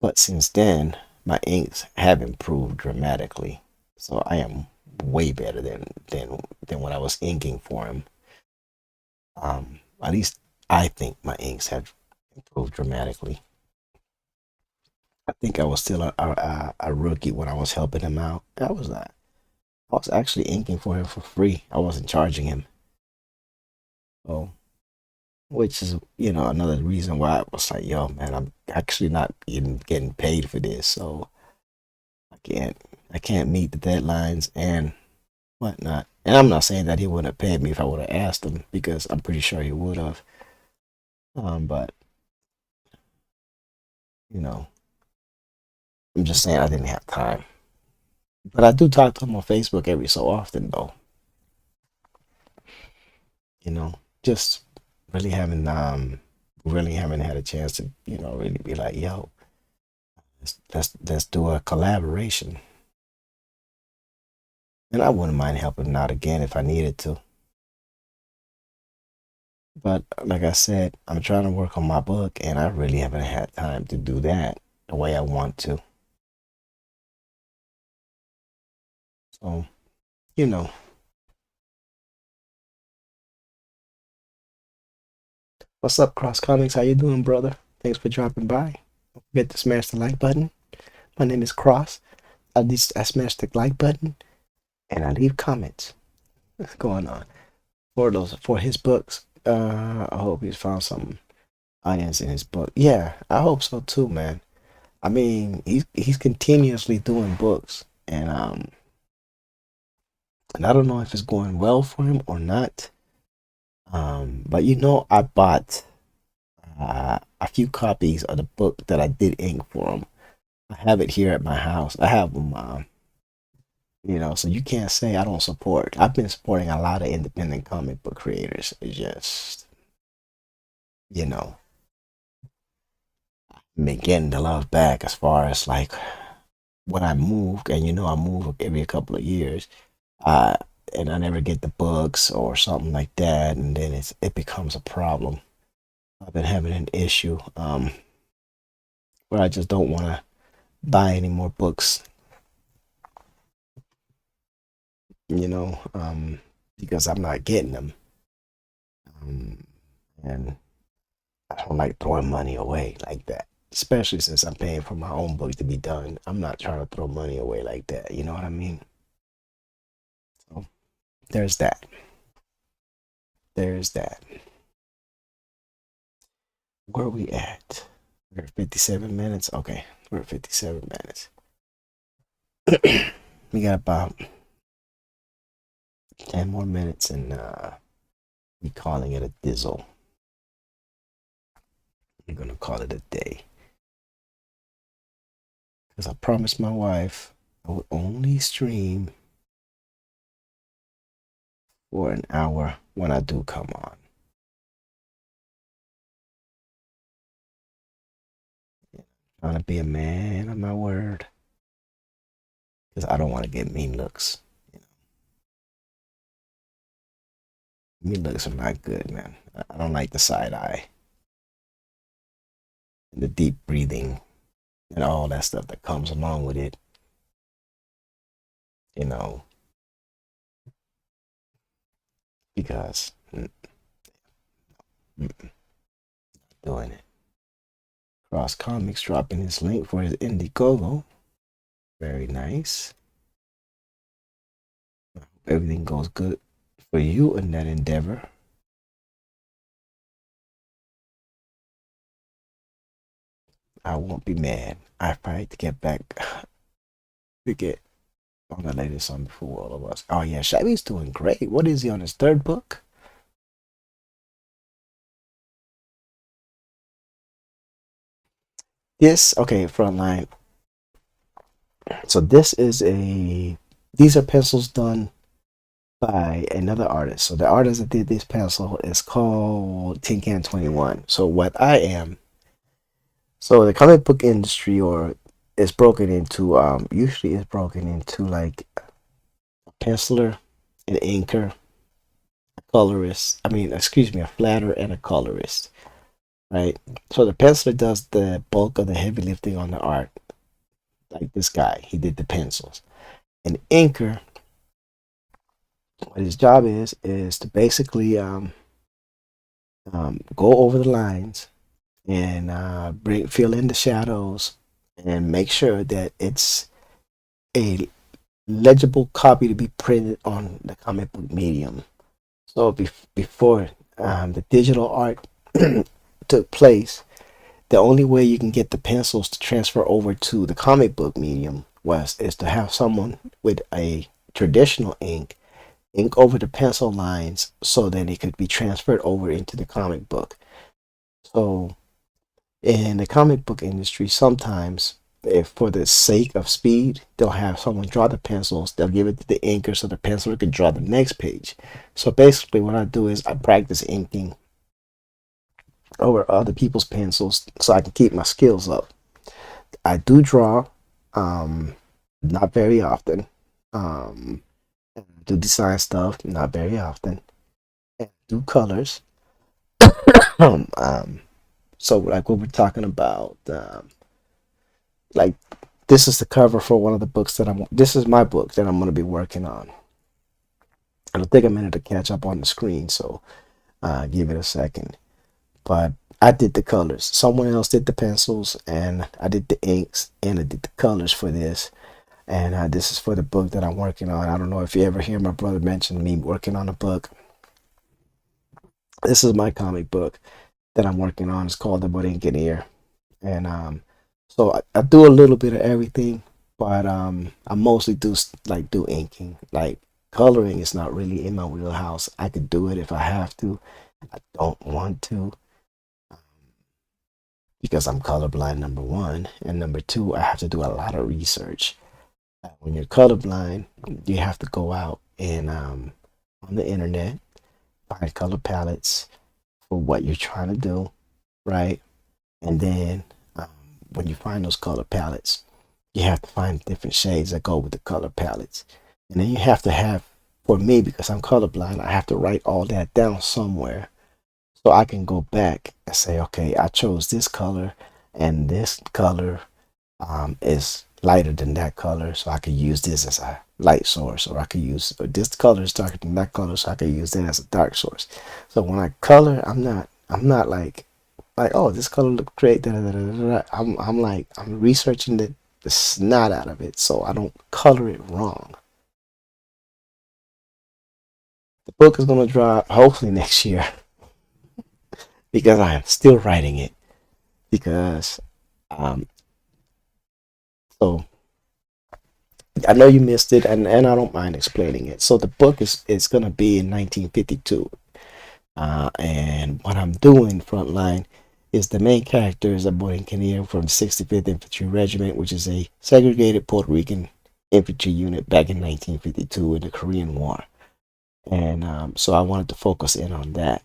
But since then, my inks have improved dramatically, so I am way better than when I was inking for him. At least I think my inks have improved dramatically. I think I was still a rookie when I was helping him out. I was actually inking for him for free. I wasn't charging him. So, which is, another reason why I was like, yo, man, I'm actually not even getting paid for this. So I can't, I can't meet the deadlines and whatnot. And I'm not saying that he wouldn't have paid me if I would have asked him because I'm pretty sure he would have. But, you know, I'm just saying I didn't have time. But I do talk to him on Facebook every so often, though. You know, just really really haven't had a chance to really be like, yo, let's do a collaboration. And I wouldn't mind helping out again if I needed to. But like I said, I'm trying to work on my book, and I really haven't had time to do that the way I want to. So, you know, what's up, Cross Comics? How you doing, brother? Thanks for dropping by. Don't forget to smash the like button. My name is Cross. I smash the like button and I leave comments. What's going on? For his books. I hope he's found something. audience in his book. Yeah, I hope so too, man. I mean, he's continuously doing books, and I don't know if it's going well for him or not. But I bought a few copies of the book that I did ink for him. I have it here at my house. I have them, so you can't say I don't support. I've been supporting a lot of independent comic book creators. It's just, you know, been getting the love back as far as like when I moved, and I move every couple of years. Uh, and I never get the books or something like that, and then it becomes a problem. I've been having an issue where I just don't want to buy any more books, because I'm not getting them. Um, and I don't like throwing money away like that, especially since I'm paying for my own book to be done. I'm not trying to throw money away like that. You know what I mean? So there's that. There's that. Where are we at? We're at 57 minutes. Okay, we're at 57 minutes. We got about 10 more minutes, and we calling it a dizzle. I'm gonna call it a day because I promised my wife I would only stream for an hour when I do come on. Trying to be a man of my word because I don't want to get mean looks. You Mean looks are not good, man. I don't like the side eye and the deep breathing and all that stuff that comes along with it. You know, because doing it. Cross Comics dropping his link for his Indiegogo. Very nice. Everything goes good for you in that endeavor. I won't be mad. I fight to get back to get on the latest on before all of us. Oh yeah, Shabby's doing great. What is he on his third book? This okay, frontline. So these are pencils done by another artist. So the artist that did this pencil is called Tincan21. So what I am, so the comic book industry or is broken into usually it's broken into like a penciler, an inker, a colorist. I mean, excuse me, a flatter and a colorist, right? So the penciler does the bulk of the heavy lifting on the art, like this guy. He did the pencils. An inker, what his job is to basically go over the lines and fill in the shadows and make sure that it's a legible copy to be printed on the comic book medium. So before the digital art took place, the only way you can get the pencils to transfer over to the comic book medium is to have someone with a traditional ink over the pencil lines so that it could be transferred over into the comic book. So in the comic book industry, sometimes if for the sake of speed, they'll have someone draw the pencils, they'll give it to the inker so the penciler can draw the next page. So basically what I do is I practice inking over other people's pencils so I can keep my skills up. I do draw, um, not very often. I do design stuff, not very often. And I do colors. um, um, so like what we're talking about, like this is the cover for one of the books that I'm. This is my book that I'm going to be working on. It'll take a minute to catch up on the screen, so give it a second. But I did the colors. Someone else did the pencils, and I did the inks, and I did the colors for this. And this is for the book that I'm working on. I don't know if you ever hear my brother mention me working on a book. This is my comic book. that I'm working on. It's called the Borinqueneer. And so I do a little bit of everything, but I mostly do inking. Like coloring is not really in my wheelhouse. I could do it if I have to. I don't want to um, because I'm colorblind, number one, and number two, I have to do a lot of research. When you're colorblind, you have to go out and on the internet find color palettes for what you're trying to do, right? And then um, when you find those color palettes, you have to find different shades that go with the color palettes. And then you have to have, for me, because I'm colorblind, I have to write all that down somewhere so I can go back and say, okay, I chose this color and this color is lighter than that color, so I could use this as a light source, or I could use or this color is darker than that color, so I could use that as a dark source. So when I color, I'm not like oh this color look great. Da, da, da, da, da. I'm like I'm researching the snot out of it, so I don't color it wrong. The book is gonna drop hopefully next year because I am still writing it because um so I know you missed it, and I don't mind explaining it. So the book is gonna be in 1952, and what I'm doing frontline is the main character is a Borinquenier from the 65th Infantry Regiment, which is a segregated Puerto Rican infantry unit back in 1952 in the Korean War, and so I wanted to focus in on that.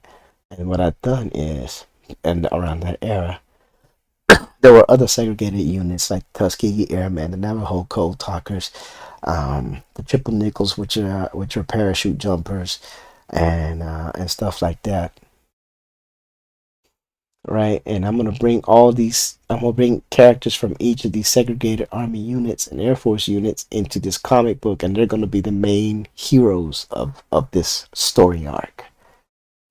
And what I've done is, and around that era, there were other segregated units like Tuskegee Airmen, the Navajo Code Talkers, the Triple Nickels, which are parachute jumpers, and stuff like that, right? And I'm gonna bring all these. I'm gonna bring characters from each of these segregated Army units and Air Force units into this comic book, and they're gonna be the main heroes of this story arc,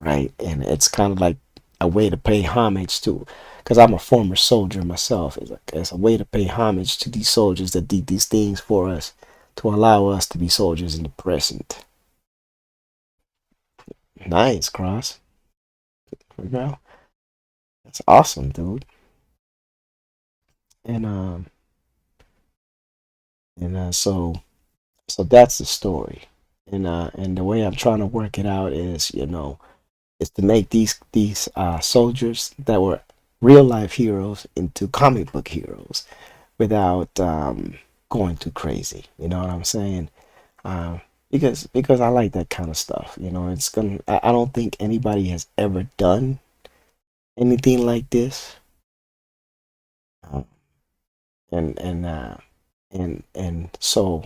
right? And it's kind of like a way to pay homage to, because I'm a former soldier myself. It's a way to pay homage to these soldiers that did these things for us, to allow us to be soldiers in the present. Nice, Cross. Girl, that's awesome, dude. And so that's the story. And the way I'm trying to work it out is, is to make these soldiers that were real life heroes into comic book heroes without going too crazy. You know what I'm saying? Um, because I like that kind of stuff. It's gonna. I don't think anybody has ever done anything like this. Um, and so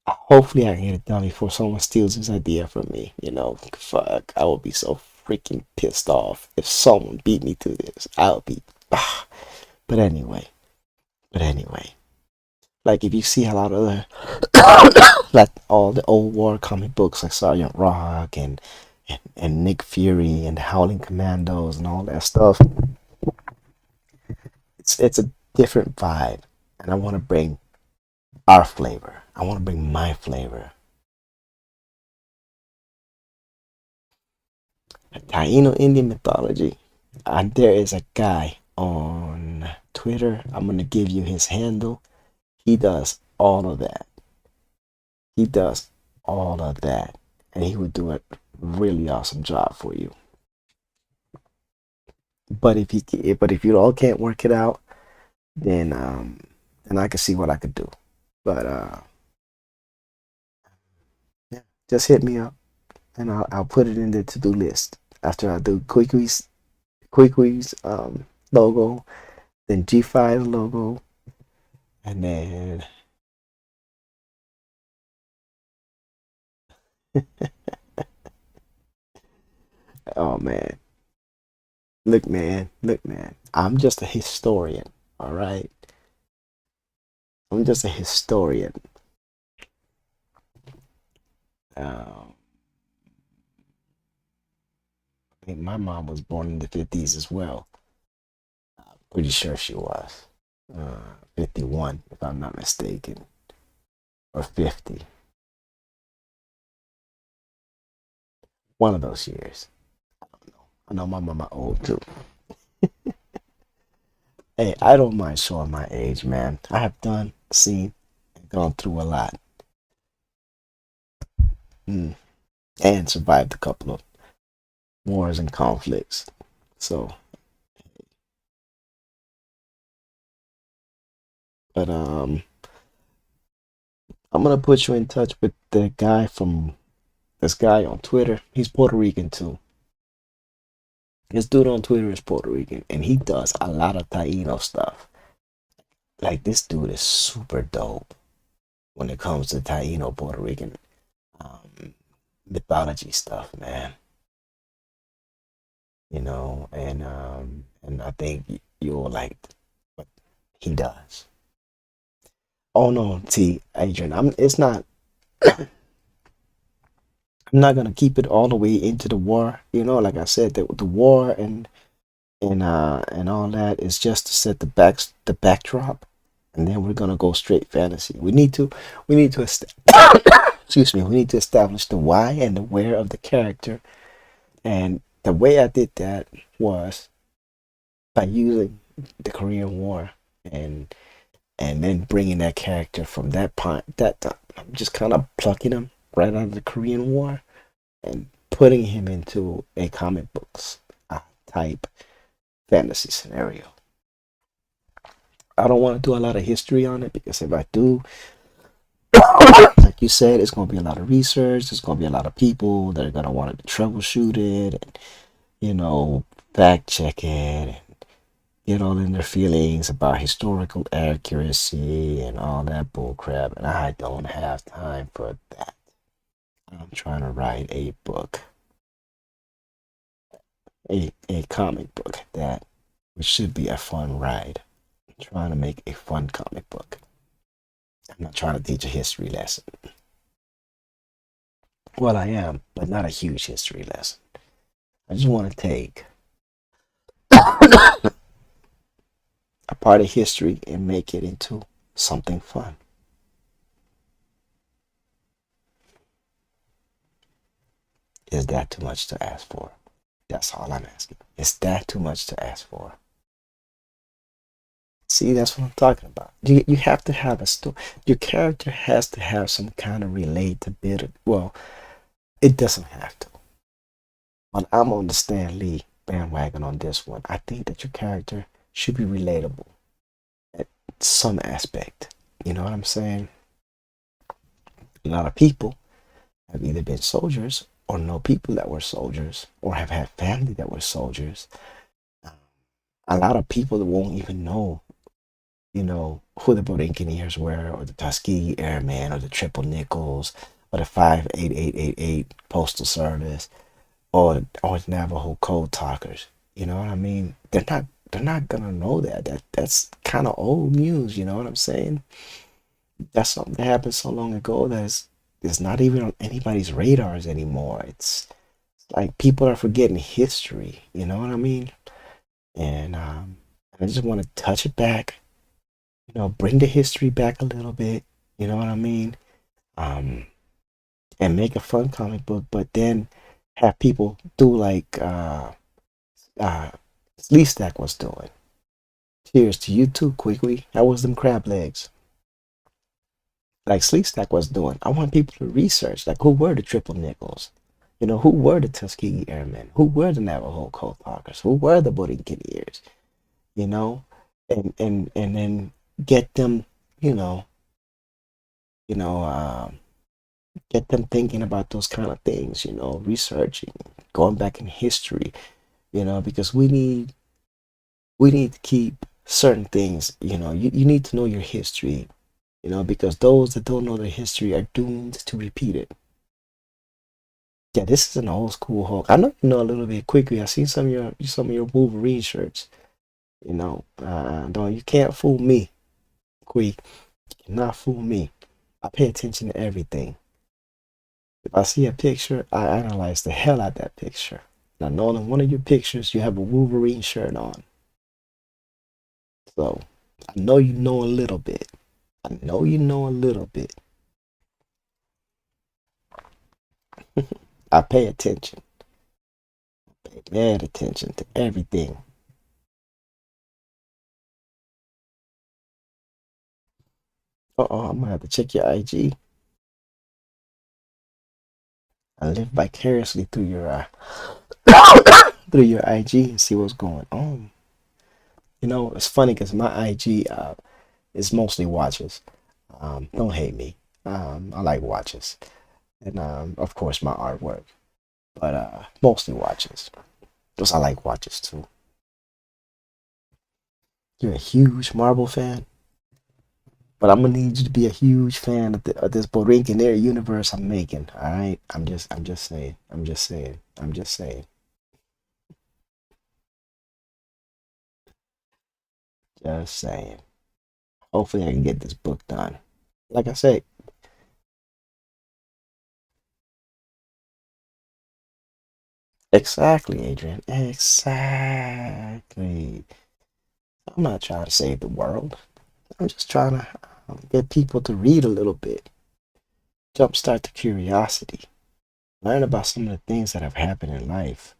hopefully I can get it done before someone steals this idea from me. Fuck, I would be so freaking pissed off if someone beat me to this. I would be. Ah. But anyway, but anyway, like if you see a lot of the like all the old war comic books like Sergeant Rock and Nick Fury and the Howling Commandos and all that stuff, it's a different vibe, and I want to bring our flavor. I want to bring my flavor. Taino Indian mythology. There is a guy on Twitter. I'm gonna give you his handle. He does all of that. He does all of that, and he would do a really awesome job for you. But if you all can't work it out, then I can see what I could do. But yeah, just hit me up, and I'll put it in the to do list after I do Quickwee's logo, then G5 logo, and then oh man, look man, I'm just a historian. All right, I'm just a historian. Um, I think my mom was born in the 50s as well. Pretty sure she was. 51, if I'm not mistaken, or 50. One of those years. I don't know. I know my mama old too. Hey, I don't mind showing my age, man. I have done, seen, and gone through a lot, mm, and survived a couple of wars and conflicts. So, but I'm gonna put you in touch with the guy from this guy on Twitter. He's Puerto Rican too. This dude on Twitter is Puerto Rican, and he does a lot of Taino stuff. Like this dude is super dope when it comes to Taino Puerto Rican um, mythology stuff, man. And I think you'll like what he does. Oh no, see, Adrian, I'm not gonna keep it all the way into the war. Like I said, the war and all that is just to set the backdrop, and then we're gonna go straight fantasy. We need to excuse me. We need to establish the why and the where of the character, and the way I did that was by using the Korean War and and then bringing that character from that time, just kind of plucking him right out of the Korean War and putting him into a comic books type fantasy scenario. I don't want to do a lot of history on it because if I do, like you said, it's going to be a lot of research. There's going to be a lot of people that are going to want to troubleshoot it and, fact check it and get all in their feelings about historical accuracy and all that bull crap. And I don't have time for that. I'm trying to write a book, a comic book that which should be a fun ride. I'm trying to make a fun comic book. I'm not trying to teach a history lesson. Well, I am, but not a huge history lesson. I just want to take a part of history and make it into something fun. Is that too much to ask for? That's all I'm asking. Is that too much to ask for? See, that's what I'm talking about. You have to have a story. Your character has to have some kind of relatability. Well, it doesn't have to. But I'm on the Stan Lee bandwagon on this one. I think that your character should be relatable at some aspect. You know what I'm saying? A lot of people have either been soldiers or know people that were soldiers or have had family that were soldiers. Um, a lot of people that won't even know, who the Borinqueniers were or the Tuskegee Airmen or the Triple Nickels or the 58888 Postal Service or Navajo Code Talkers. You know what I mean? They're not gonna know that. That's kind of old news. You know what I'm saying? That's something that happened so long ago that is not even on anybody's radars anymore. It's like people are forgetting history. You know what I mean? And I just want to touch it back. Bring the history back a little bit. You know what I mean? Um, and make a fun comic book, but then have people do like uh Lee Stack was doing. Cheers to you too, quickly. How was them crab legs? Like Sleek Stack was doing. I want people to research like who were the triple nickels? Who were the Tuskegee Airmen? Who were the Navajo Cold Talkers? Who were the Borinqueniers? You know? And then get them, you know, you know, get them thinking about those kind of things, researching, going back in history, because we need to keep certain things, you need to know your history, because those that don't know their history are doomed to repeat it. Yeah, this is an old school Hulk. I know you know a little bit quickly. I seen some of your Wolverine shirts. Don't you can't fool me, Quick. You cannot fool me. I pay attention to everything. If I see a picture, I analyze the hell out of that picture. And I know in one of your pictures you have a Wolverine shirt on. So I know you know a little bit. I know you know a little bit. I pay attention. Pay mad attention to everything. Uh-oh, I'm gonna have to check your IG. I live vicariously through your through your IG and see what's going on. You know, it's funny because my IG is mostly watches. Don't hate me. I like watches, and of course my artwork, but mostly watches. Because I like watches too. You're a huge Marvel fan, but I'm gonna need you to be a huge fan of this Borinquen Air universe I'm making. All right, I'm just saying, I'm just saying, I'm just saying, just saying. Hopefully, I can get this book done. Like I said, exactly, Adrian, exactly. I'm not trying to save the world. I'm just trying to get people to read a little bit, jumpstart the curiosity, learn about some of the things that have happened in life,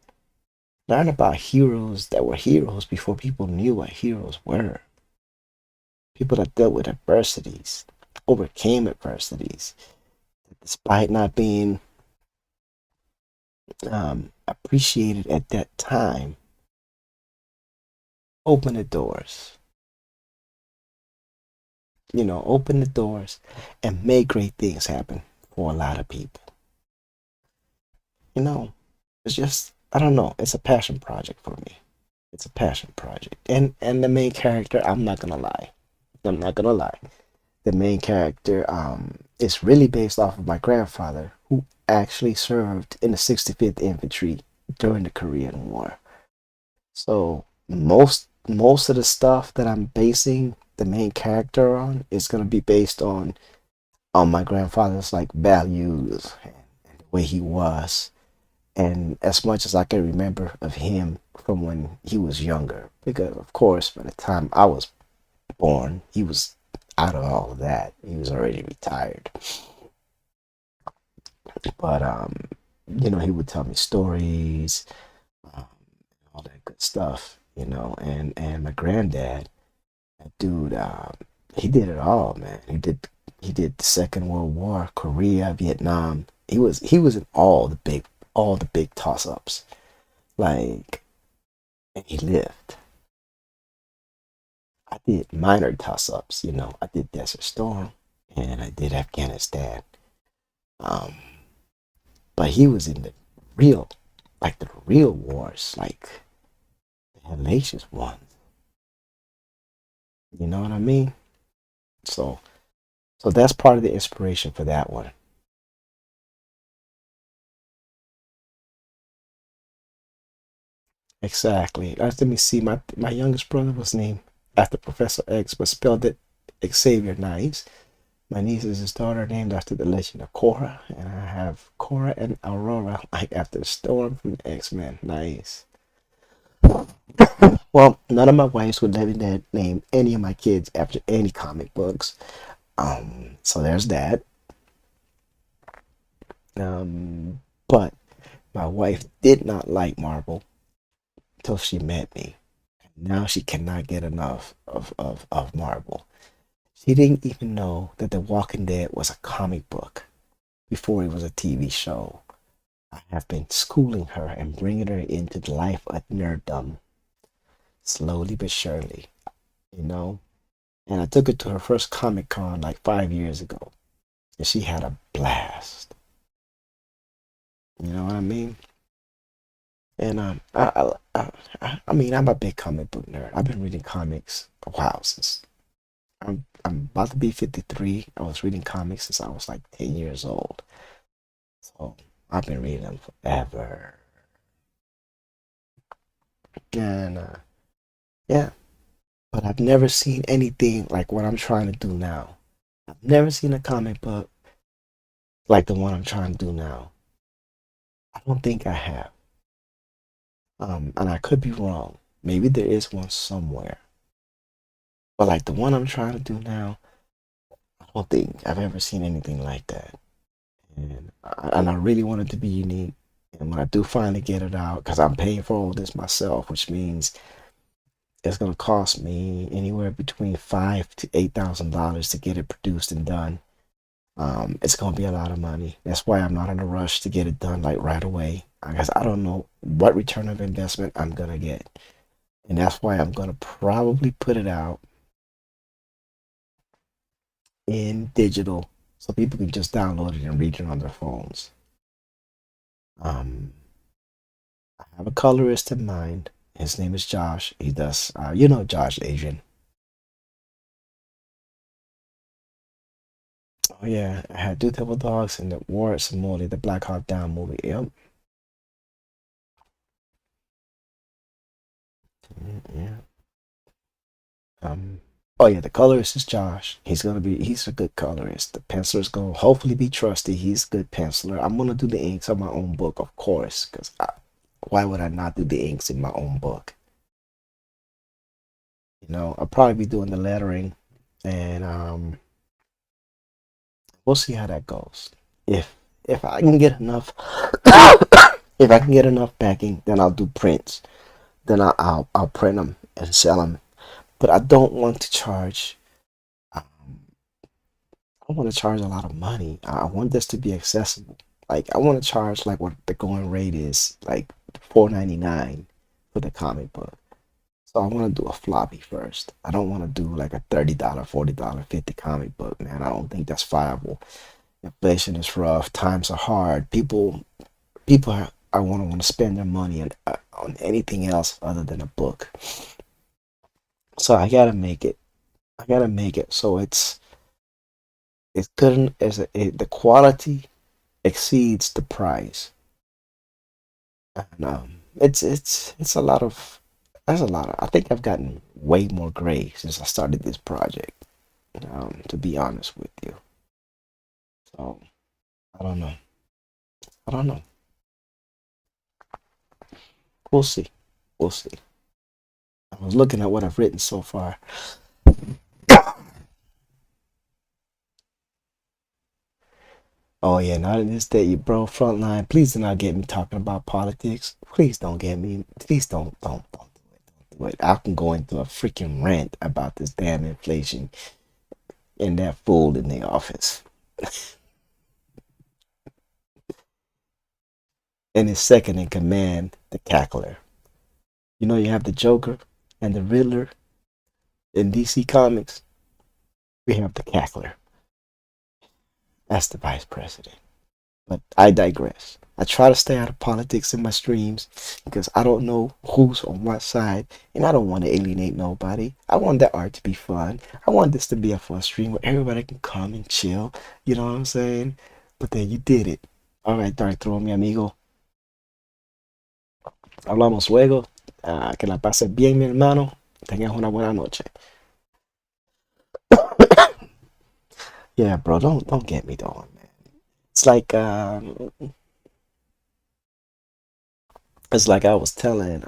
learn about heroes that were heroes before people knew what heroes were, people that dealt with adversities, overcame adversities, despite not being appreciated at that time, open the doors. Open the doors and make great things happen for a lot of people. You know, it's just, I don't know, it's a passion project for me. It's a passion project. And the main character, I'm not gonna lie. I'm not gonna lie. The main character is really based off of my grandfather who actually served in the 65th Infantry during the Korean War. So most of the stuff that I'm basing the main character on is gonna be based on my grandfather's like values and the way he was, and as much as I can remember of him from when he was younger. Because of course, by the time I was born, he was out of all of that. He was already retired. But he would tell me stories, um, all that good stuff. And my granddad, that dude, he did it all, man. He did the Second World War, Korea, Vietnam. He was in all the big toss ups. Like, and he lived. I did minor toss ups, I did Desert Storm and I did Afghanistan. Um, but he was in the real, like the real wars, like the hellacious ones. You know what I mean? So, so that's part of the inspiration for that one. Exactly. Let me see. My youngest brother was named after Professor X, but spelled it Xavier. Nice. My niece is his daughter, named after the legend of Korra, and I have Korra and Aurora, like after the Storm from the X-Men. Nice. Well, none of my wives would let me name any of my kids after any comic books. So there's that. But my wife did not like Marvel till she met me. Now she cannot get enough of Marvel. She didn't even know that The Walking Dead was a comic book before it was a TV show. I have been schooling her and bringing her into the life of nerddom, slowly but surely, you know. And I took her to her first Comic Con like 5 years ago, and she had a blast. You know what I mean? And I mean, I'm a big comic book nerd. I've been reading comics a while since I'm about to be 53. I was reading comics since I was like 10 years old. So I've been reading them forever. And yeah, but I've never seen anything like what I'm trying to do now. I've never seen a comic book like the one I'm trying to do now. I don't think I have. And I could be wrong. Maybe there is one somewhere. But like the one I'm trying to do now, I don't think I've ever seen anything like that. And I really want it to be unique. And when I do finally get it out, because I'm paying for all this myself, which means It's gonna cost me anywhere between $5,000 to $8,000 to get it produced and done. It's gonna be a lot of money. That's why I'm not in a rush to get it done like right away. I guess I don't know what return of investment I'm gonna get, and that's why I'm gonna probably put it out in digital so people can just download it and read it on their phones. Um, I have a colorist in mind. His name is Josh. He does, you know, Josh Asian. Oh yeah, I had two Devil Dogs and the War at Somali, the Black Hawk Down movie. Yep. Yeah. Um. Oh yeah, the colorist is Josh. He's a good colorist. The penciler's gonna hopefully be trusty. He's a good penciler. I'm gonna do the inks on my own book, of course, because why would I not do the inks in my own book? I'll probably be doing the lettering, and we'll see how that goes. If if I can get enough, if I can get enough backing, then I'll do prints. Then I'll print them and sell them. But I don't want to charge. Um, I don't want to charge a lot of money. I want this to be accessible. Like I want to charge like what the going rate is, like $4.99 for the comic book. So I want to do a floppy first. I don't want to do like a $30, $40, 50 comic book, man. I don't think that's viable. Inflation is rough. Times are hard. People are want to spend their money on anything else other than a book. So I gotta make it. I gotta make it so it's good as the quality exceeds the price, and it's a lot of that's a lot of. I think I've gotten way more gray since I started this project. To be honest with you, so I don't know. I don't know. We'll see. We'll see. I was looking at what I've written so far. Oh yeah, not in this day, bro. Frontline, please do not get me talking about politics. Please don't get me. Please don't do it. Don't do it. I can go into a freaking rant about this damn inflation and that fool in the office and his second in command, the cackler. You have the Joker and the Riddler in DC Comics. We have the cackler. That's the vice president. But I digress. I try to stay out of politics in my streams because I don't know who's on what side and I don't want to alienate nobody. I want the art to be fun. I want this to be a fun stream where everybody can come and chill. You know what I'm saying? But then you did it. All right, Dark Throne, mi amigo. Hablamos luego. Que la pases bien, mi hermano. Tengas una buena noche. Yeah, bro, don't get me going, man. It's like I was telling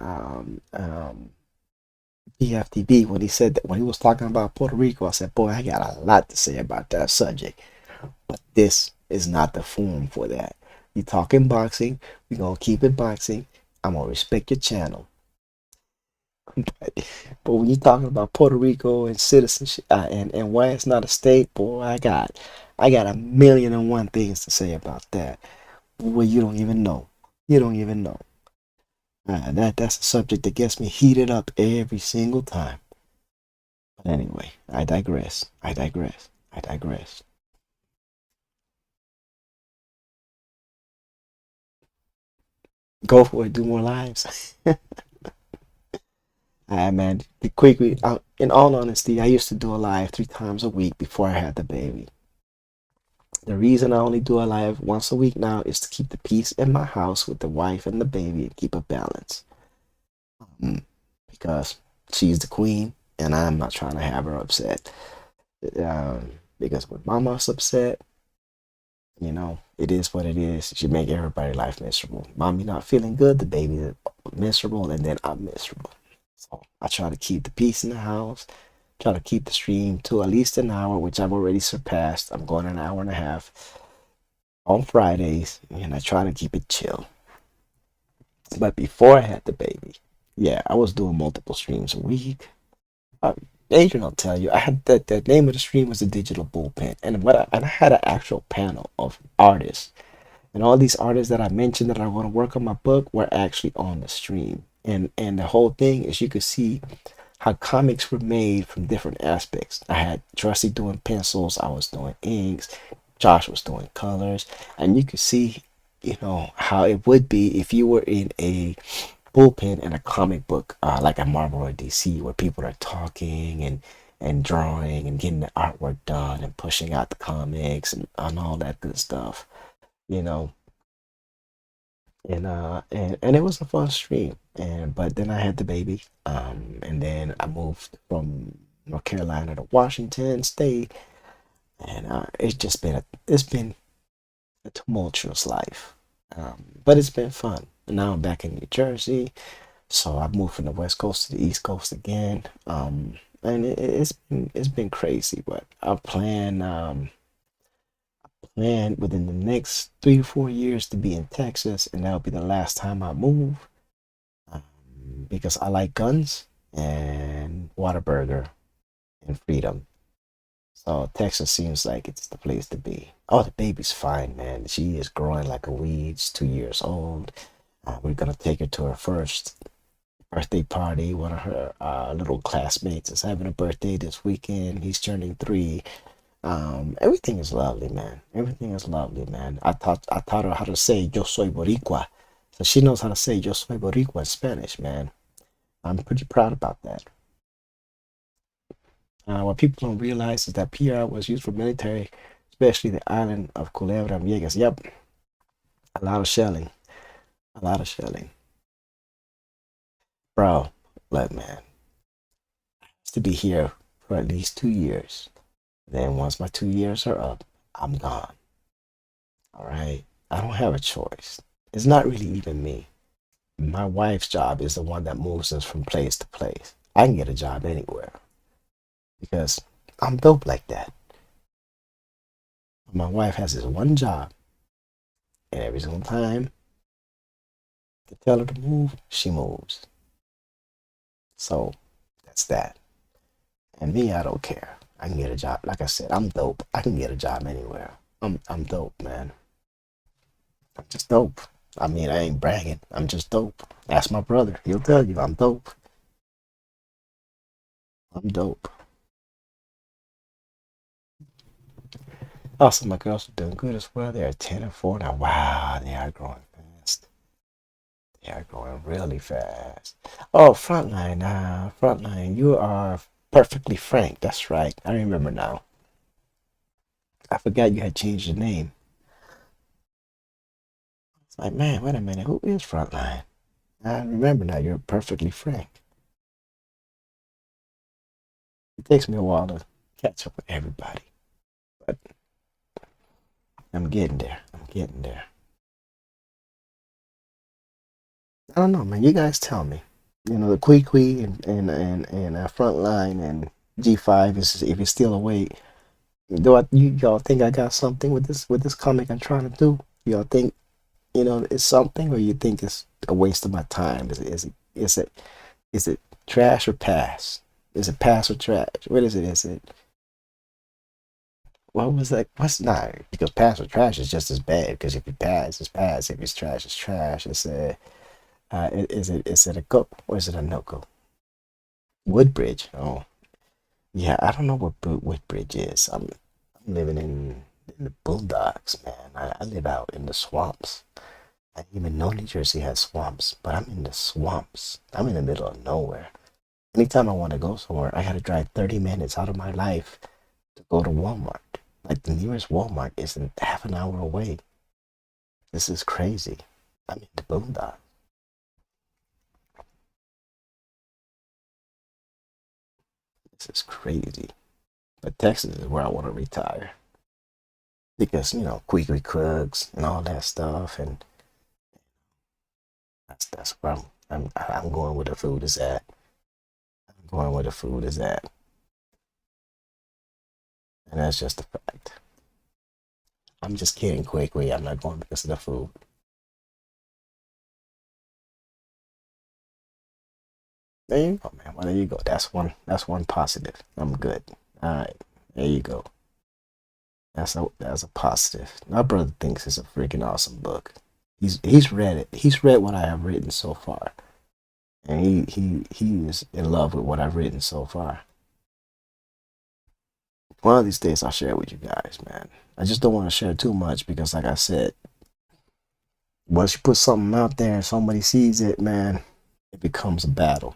PFTB when he said that when he was talking about Puerto Rico. I said, boy, I got a lot to say about that subject, but this is not the forum for that. You talking boxing, we gonna keep it boxing. I'm gonna respect your channel. But when you're talking about Puerto Rico and citizenship and why it's not a state, boy, I got a million and one things to say about that. Well, you don't even know. You don't even know. That's a subject that gets me heated up every single time. But anyway, I digress. I digress. I digress. Go for it. Do more lives. Man, quickly. In all honesty, I used to do a live 3 times a week before I had the baby. The reason I only do a live once a week now is to keep the peace in my house with the wife and the baby and keep a balance. Mm, because she's the queen and I'm not trying to have her upset. Because when mama's upset, it is what it is. She make everybody life miserable. Mommy not feeling good, the baby is miserable, and then I'm miserable. So I try to keep the peace in the house. Try to keep the stream to at least an hour, which I've already surpassed. I'm going an hour and a half on Fridays, and I try to keep it chill. But before I had the baby, Yeah, I was doing multiple streams a week. Uh, Adrian will tell you, I had the name of the stream was the Digital Bullpen, and I had an actual panel of artists, and all these artists that I mentioned that are going to work on my book were actually on the stream, and the whole thing is you could see how comics were made from different aspects. I had Trusty doing pencils, I was doing inks, Josh was doing colors, and you could see, how it would be if you were in a bullpen in a comic book, like a Marvel or DC, where people are talking and drawing and getting the artwork done and pushing out the comics and all that good stuff, you know. And it was a fun stream. And but then I had the baby, and then I moved from North Carolina to Washington State, and it's been a tumultuous life, but it's been fun. And now I'm back in New Jersey, so I moved from the West Coast to the East Coast again. And it's been crazy, but I plan within the next 3 to 4 years to be in Texas, and that'll be the last time I move, um, because I like guns and Whataburger and freedom. So Texas seems like it's the place to be. Oh, the baby's fine, man. She is growing like a weed. She's 2 years old. We're gonna take her to her first birthday party. One of her little classmates is having a birthday this weekend. He's turning 3. Everything is lovely, man. Everything is lovely, man. I taught her how to say "Yo soy Boricua," so she knows how to say "Yo soy Boricua" in Spanish, man. I'm pretty proud about that. What people don't realize is that PR was used for military, especially the island of Culebra and Viegas. Yep, a lot of shelling, a lot of shelling, bro. Look, man, to be here for at least 2 years. Then once my 2 years are up, I'm gone. All right. I don't have a choice. It's not really even me. My wife's job is the one that moves us from place to place. I can get a job anywhere because I'm dope like that. My wife has this one job, and every single time I tell her to move, she moves. So that's that. And me, I don't care. I can get a job. Like I said, I'm dope. I can get a job anywhere. I'm dope, man. I'm just dope. I mean, I ain't bragging. I'm just dope. Ask my brother. He'll tell you I'm dope. I'm dope. Also, my girls are doing good as well. They are 10 and 4 now. Wow, they are growing fast. They are growing really fast. Oh, Frontline, you are perfectly frank. That's right. I remember now. I forgot you had changed your name. It's like, man, wait a minute. Who is Frontline? I remember now. You're perfectly frank. It takes me a while to catch up with everybody, but I'm getting there. I'm getting there. I don't know, man. You guys tell me. The Quee and Frontline and G5 is if it's still awake. Y'all think I got something with this comic I'm trying to do? Y'all think it's something, or you think it's a waste of my time? Is it trash or pass? Is it pass or trash? What is it? Is it what was that? What's not because pass or trash is just as bad because if you pass, it's pass. If it's trash, it's trash. Is it a go or is it a no go? Woodbridge. Oh, yeah. I don't know what Woodbridge is. I'm living in the boondocks, man. I live out in the swamps. I didn't even know New Jersey has swamps, but I'm in the swamps. I'm in the middle of nowhere. Anytime I want to go somewhere, I gotta drive 30 minutes out of my life to go to Walmart. Like the nearest Walmart is half an hour away. This is crazy. I'm in the boondocks. This is crazy. But Texas is where I want to retire because Quickly Cooks and all that stuff, and that's where I'm going where the food is at. I'm going where the food is at, and that's just a fact. I'm just kidding, Quickly. I'm not going because of the food. There you go, man. Well, there you go. That's one positive. I'm good. All right. There you go. That's a positive. My brother thinks it's a freaking awesome book. He's read it. He's read what I have written so far, and he is in love with what I've written so far. One of these days I'll share it with you guys, man. I just don't want to share too much because, like I said, once you put something out there and somebody sees it, man, it becomes a battle.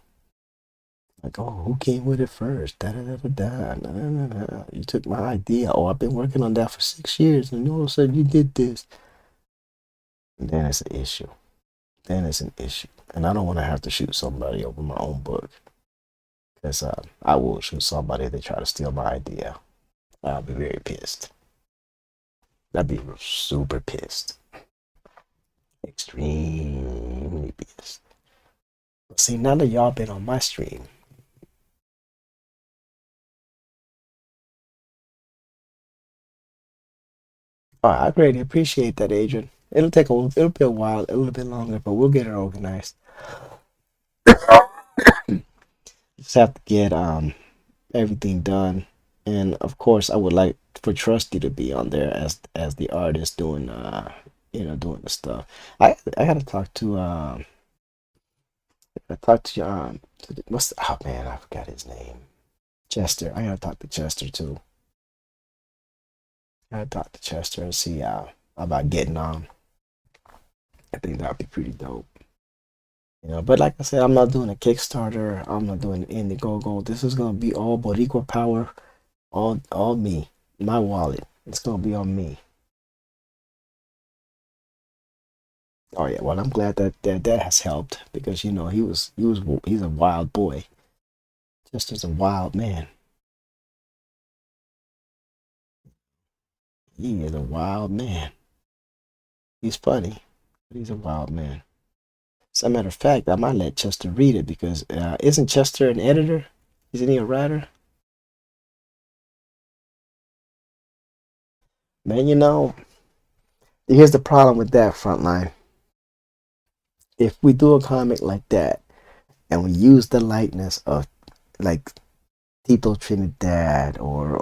Like, oh, who came with it first? Da da da da da. Da, da, da, da. You took my idea. Oh, I've been working on that for 6 years, and all of a sudden you did this. And then it's an issue. Then it's an issue, and I don't want to have to shoot somebody over my own book because I will shoot somebody if they try to steal my idea. I'll be very pissed. I'd be super pissed, extremely pissed. But see, now that y'all been on my stream, oh, I greatly appreciate that, Adrian. It'll be a while, a little bit longer, but we'll get it organized. Just have to get everything done, and of course, I would like for Trusty to be on there as the artist doing doing the stuff. I gotta talk to what's oh man, I forgot his name. Chester. I gotta talk to Chester too. I gotta talk to Chester and see about getting on. I think that'd be pretty dope. But like I said, I'm not doing a Kickstarter. I'm not doing an Indiegogo. This is gonna be all Boricua power, all me, my wallet. It's gonna be on me. Oh yeah, well I'm glad that has helped because he's a wild boy, just as a wild man. He is a wild man. He's funny, but he's a wild man. As a matter of fact, I might let Chester read it because isn't Chester an editor? Isn't he a writer? Man, here's the problem with that frontline. If we do a comic like that and we use the likeness of like Tito Trinidad or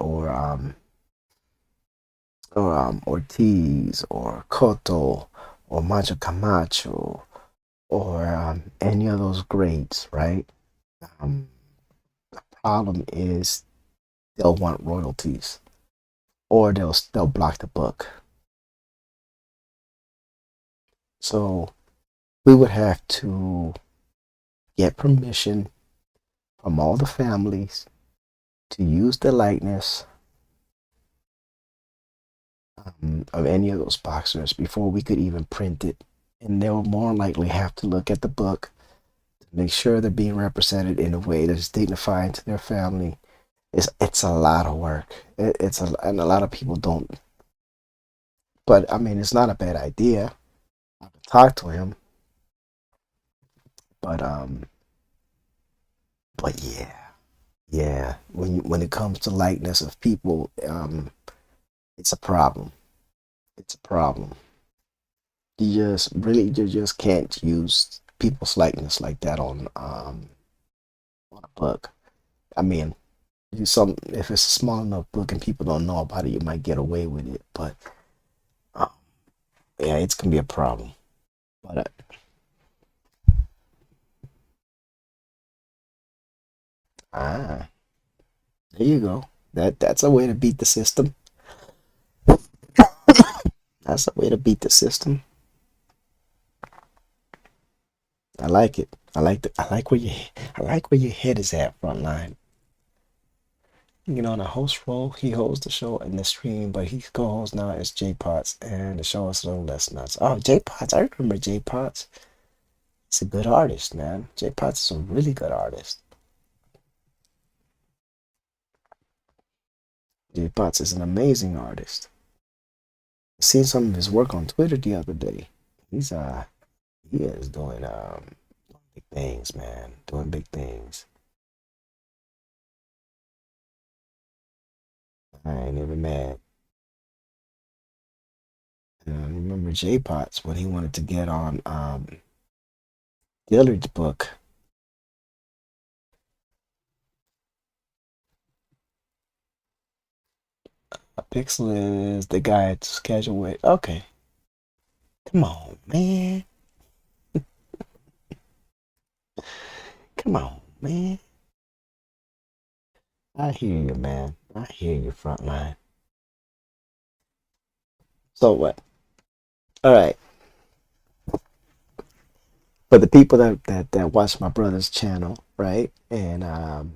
Ortiz or Cotto or Macho Camacho or any of those greats, right? Um, Problem is they'll want royalties or they'll block the book. So we would have to get permission from all the families to use the likeness of any of those boxers before we could even print it. And they'll more likely have to look at the book to make sure they're being represented in a way that's dignified to their family. It's a lot of work. And a lot of people don't. But I mean, it's not a bad idea. I could talk to him, but yeah, yeah. When it comes to likeness of people, it's a problem. It's a problem. You just can't use people's likeness like that on a book. I mean, if it's a small enough book and people don't know about it, you might get away with it. But um, yeah, it's gonna be a problem. But ah, there you go. That's a way to beat the system. That's a way to beat the system. I like it. I like where your head is at, frontline. On a host role, he hosts the show and the stream, but he co-hosts now as J Potts, and the show is a little less nuts. Oh, J Potts, I remember J Potts. He's a good artist, man. J Potts is a really good artist. J Potts is an amazing artist. I seen some of his work on Twitter the other day. He is doing big things, man. Doing big things. I ain't even mad. And I remember J Potts when he wanted to get on Dillard's book. A pixel is the guy to schedule with. Okay, come on, man. Come on, man. I hear you, man. I hear you, frontline. So what? All right. For the people that watch my brother's channel, right? And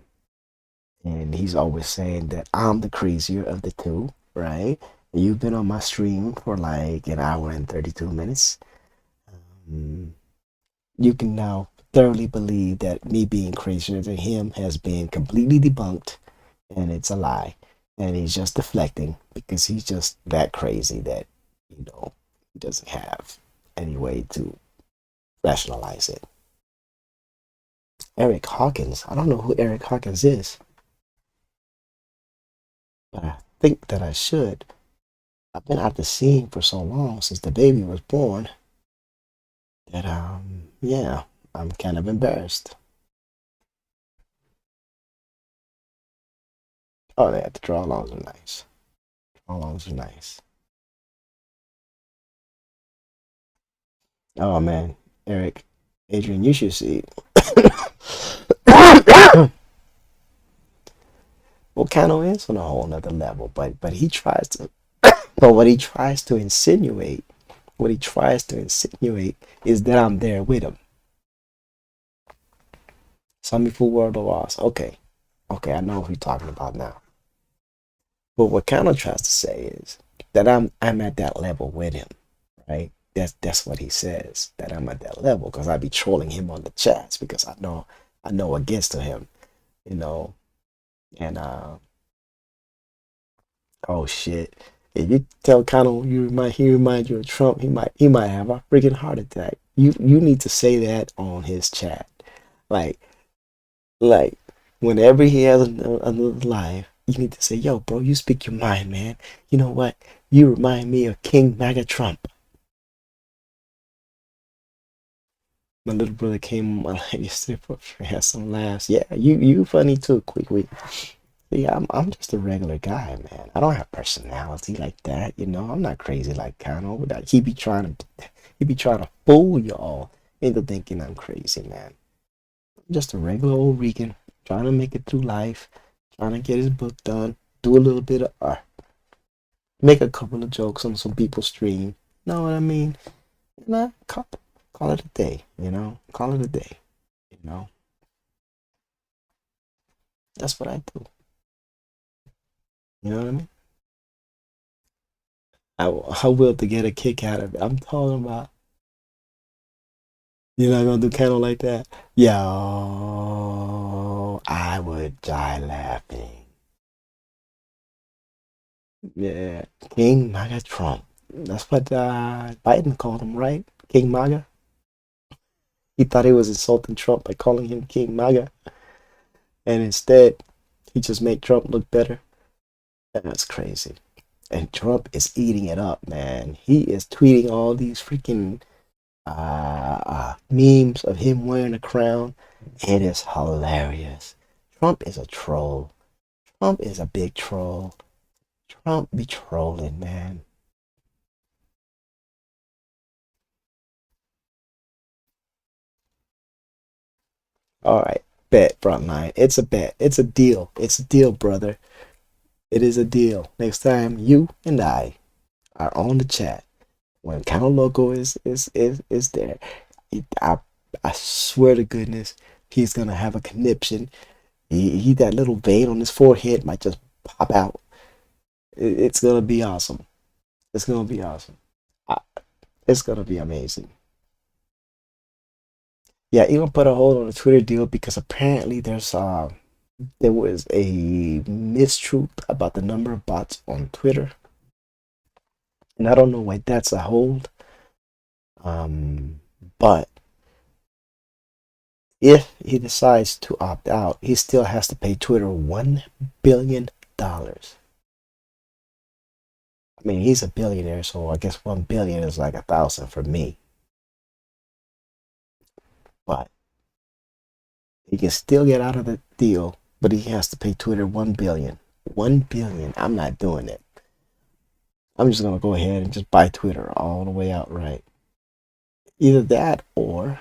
he's always saying that I'm the crazier of the two, right? You've been on my stream for like an hour and 32 minutes. Mm, you can now thoroughly believe that me being crazier than him has been completely debunked, and it's a lie. And he's just deflecting because he's just that crazy that, he doesn't have any way to rationalize it. Eric Hawkins. I don't know who Eric Hawkins is, but I think that I should. I've been out the scene for so long since the baby was born that yeah, I'm kind of embarrassed. Oh, yeah, the draw longs are nice. Draw longs are nice. Oh man, Eric, Adrian, you should see. Volcano is on a whole nother level, but he tries to. But what he tries to insinuate is that I'm there with him. Some full world of Oz. Okay, okay, I know what you're talking about now. But what kind of tries to say is that I'm at that level with him, right? That's what he says, that I'm at that level because I be trolling him on the chats because I know what gets to him, you know. And oh shit, if you tell Connell he remind you of Trump, he might have a freaking heart attack. You need to say that on his chat, like like whenever he has another live, you need to say, "Yo, bro, you speak your mind, man. You know what? You remind me of King MAGA Trump." My little brother came on my live yesterday for had some laughs. Yeah, you funny too, quickly. Yeah, I'm just a regular guy, man. I don't have personality like that, you know. I'm not crazy like Kano. That he be trying to fool y'all into thinking I'm crazy, man. I'm just a regular old Rican trying to make it through life, trying to get his book done, do a little bit of art, make a couple of jokes on some people's stream. Know what I mean? And I call it a day, you know. Call it a day, you know. That's what I do. You know what I mean? I will to get a kick out of it. I'm talking about you're not gonna do Kano like that. Yo, I would die laughing. Yeah, King MAGA Trump. That's what Biden called him, right? King MAGA. He thought he was insulting Trump by calling him King MAGA, and instead, he just made Trump look better. That's crazy. And Trump is eating it up, man. He is tweeting all these freaking memes of him wearing a crown. It is hilarious. Trump is a troll. Trump is a big troll. Trump be trolling, man. All right, bet frontline. It's a bet. It's a deal. It's a deal, brother. It is a deal. Next time you and I are on the chat, when Count Loco is there, I I swear to goodness, he's gonna have a conniption. He that little vein on his forehead might just pop out. It's gonna be awesome. It's gonna be awesome. I, it's gonna be amazing. Yeah, even put a hold on the Twitter deal because apparently there was a mistruth about the number of bots on Twitter, and I don't know why that's a hold. But if he decides to opt out, he still has to pay Twitter $1 billion. I mean, he's a billionaire, so I guess 1 billion is like 1,000 for me. But he can still get out of the deal, but he has to pay Twitter 1 billion. 1 billion. I'm not doing it. I'm just gonna go ahead and just buy Twitter all the way outright. Either that, or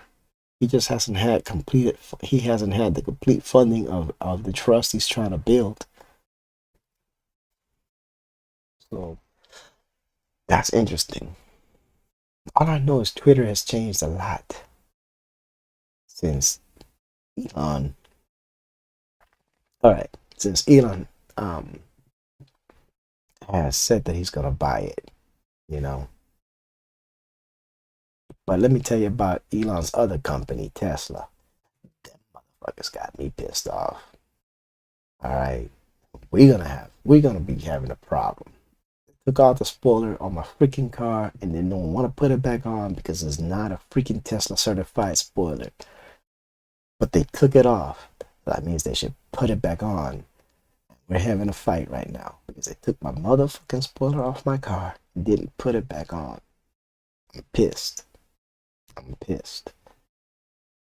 he just hasn't had completed. He hasn't had the complete funding of the trust he's trying to build. So that's interesting. All I know is Twitter has changed a lot since Elon. All right, since Elon um, has said that he's gonna buy it, you know. But let me tell you about Elon's other company, Tesla. Them motherfuckers got me pissed off. All right, we're gonna be having a problem. Took out the spoiler on my freaking car, and then don't want to put it back on because it's not a freaking Tesla certified spoiler. But they took it off. That means they should put it back on. We're having a fight right now because they took my motherfucking spoiler off my car and didn't put it back on. I'm pissed. I'm pissed.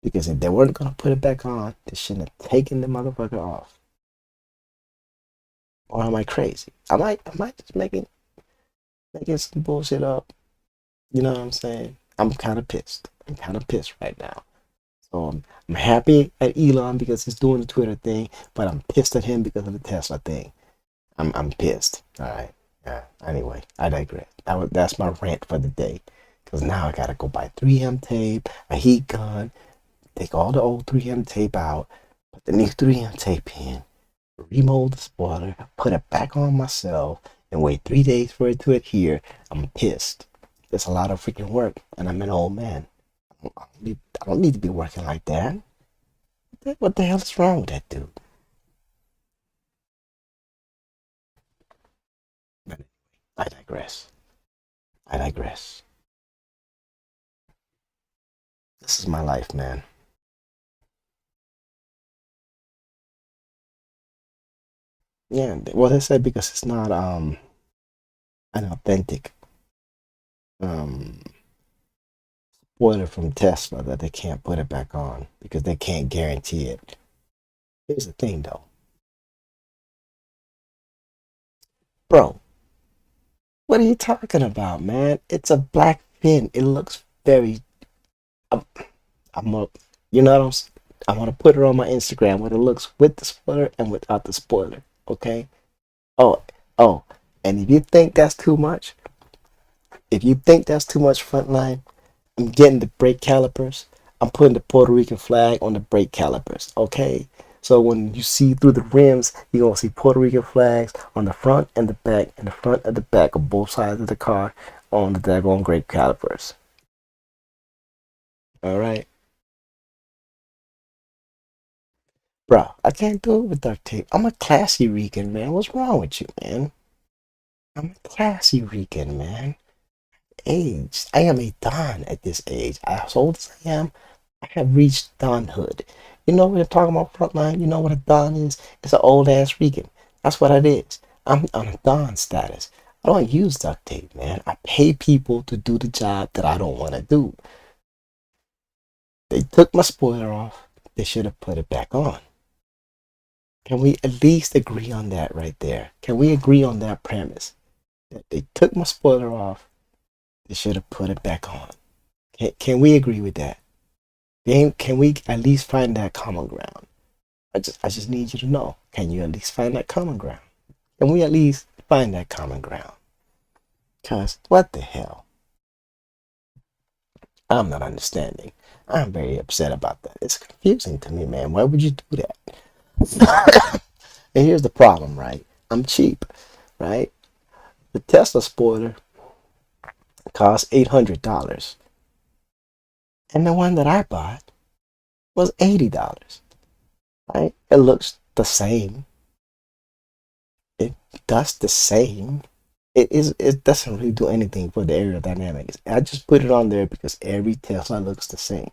Because if they weren't gonna put it back on, they shouldn't have taken the motherfucker off. Or am I crazy? Am I just making some bullshit up? You know what I'm saying? I'm kind of pissed. I'm kind of pissed right now. So I'm happy at Elon because he's doing the Twitter thing, but I'm pissed at him because of the Tesla thing. I'm pissed. All right. Yeah. Anyway, I digress. That's my rant for the day. Cause now I gotta go buy 3M tape, a heat gun, take all the old 3M tape out, put the new 3M tape in, remold the spoiler, put it back on myself, and wait 3 days for it to adhere. I'm pissed. It's a lot of freaking work, and I'm an old man. I don't need to be working like that. What the hell is wrong with that dude? But I digress. I digress. This is my life, man. Yeah, well, they said because it's not an authentic um spoiler from Tesla that they can't put it back on because they can't guarantee it. Here's the thing, though, bro. What are you talking about, man? It's a black fin. It looks very. I'm, I'm a, you know what I'm gonna put it on my Instagram what it looks with the spoiler and without the spoiler. Okay. Oh, oh, and if you think that's too much frontline, I'm getting the brake calipers. I'm putting the Puerto Rican flag on the brake calipers. Okay. So when you see through the rims, you're gonna see Puerto Rican flags on the front and the back, and the front and the back of both sides of the car on the daggone brake calipers. All right, bro. I can't do it with duct tape. I'm a classy Rican, man. What's wrong with you, man? I'm a classy Rican, man. Age. I am a Don at this age. As old as I am, I have reached Donhood. You know what they're talking about frontline? You know what a Don is? It's an old ass Rican. That's what it is. I'm on a Don status. I don't use duct tape, man. I pay people to do the job that I don't want to do. They took my spoiler off. They should have put it back on. Can we at least agree on that right there? Can we agree on that premise? That they took my spoiler off. They should have put it back on. Can we agree with that? Can we at least find that common ground? I just need you to know. Can you at least find that common ground? Can we at least find that common ground? Cause what the hell? I'm not understanding. I'm very upset about that. It's confusing to me, man. Why would you do that? And here's the problem, right? I'm cheap, right? The Tesla spoiler cost $800, and the one that I bought was $80. Right? It looks the same. It does the same. It doesn't really do anything for the aerodynamics. I just put it on there because every Tesla looks the same,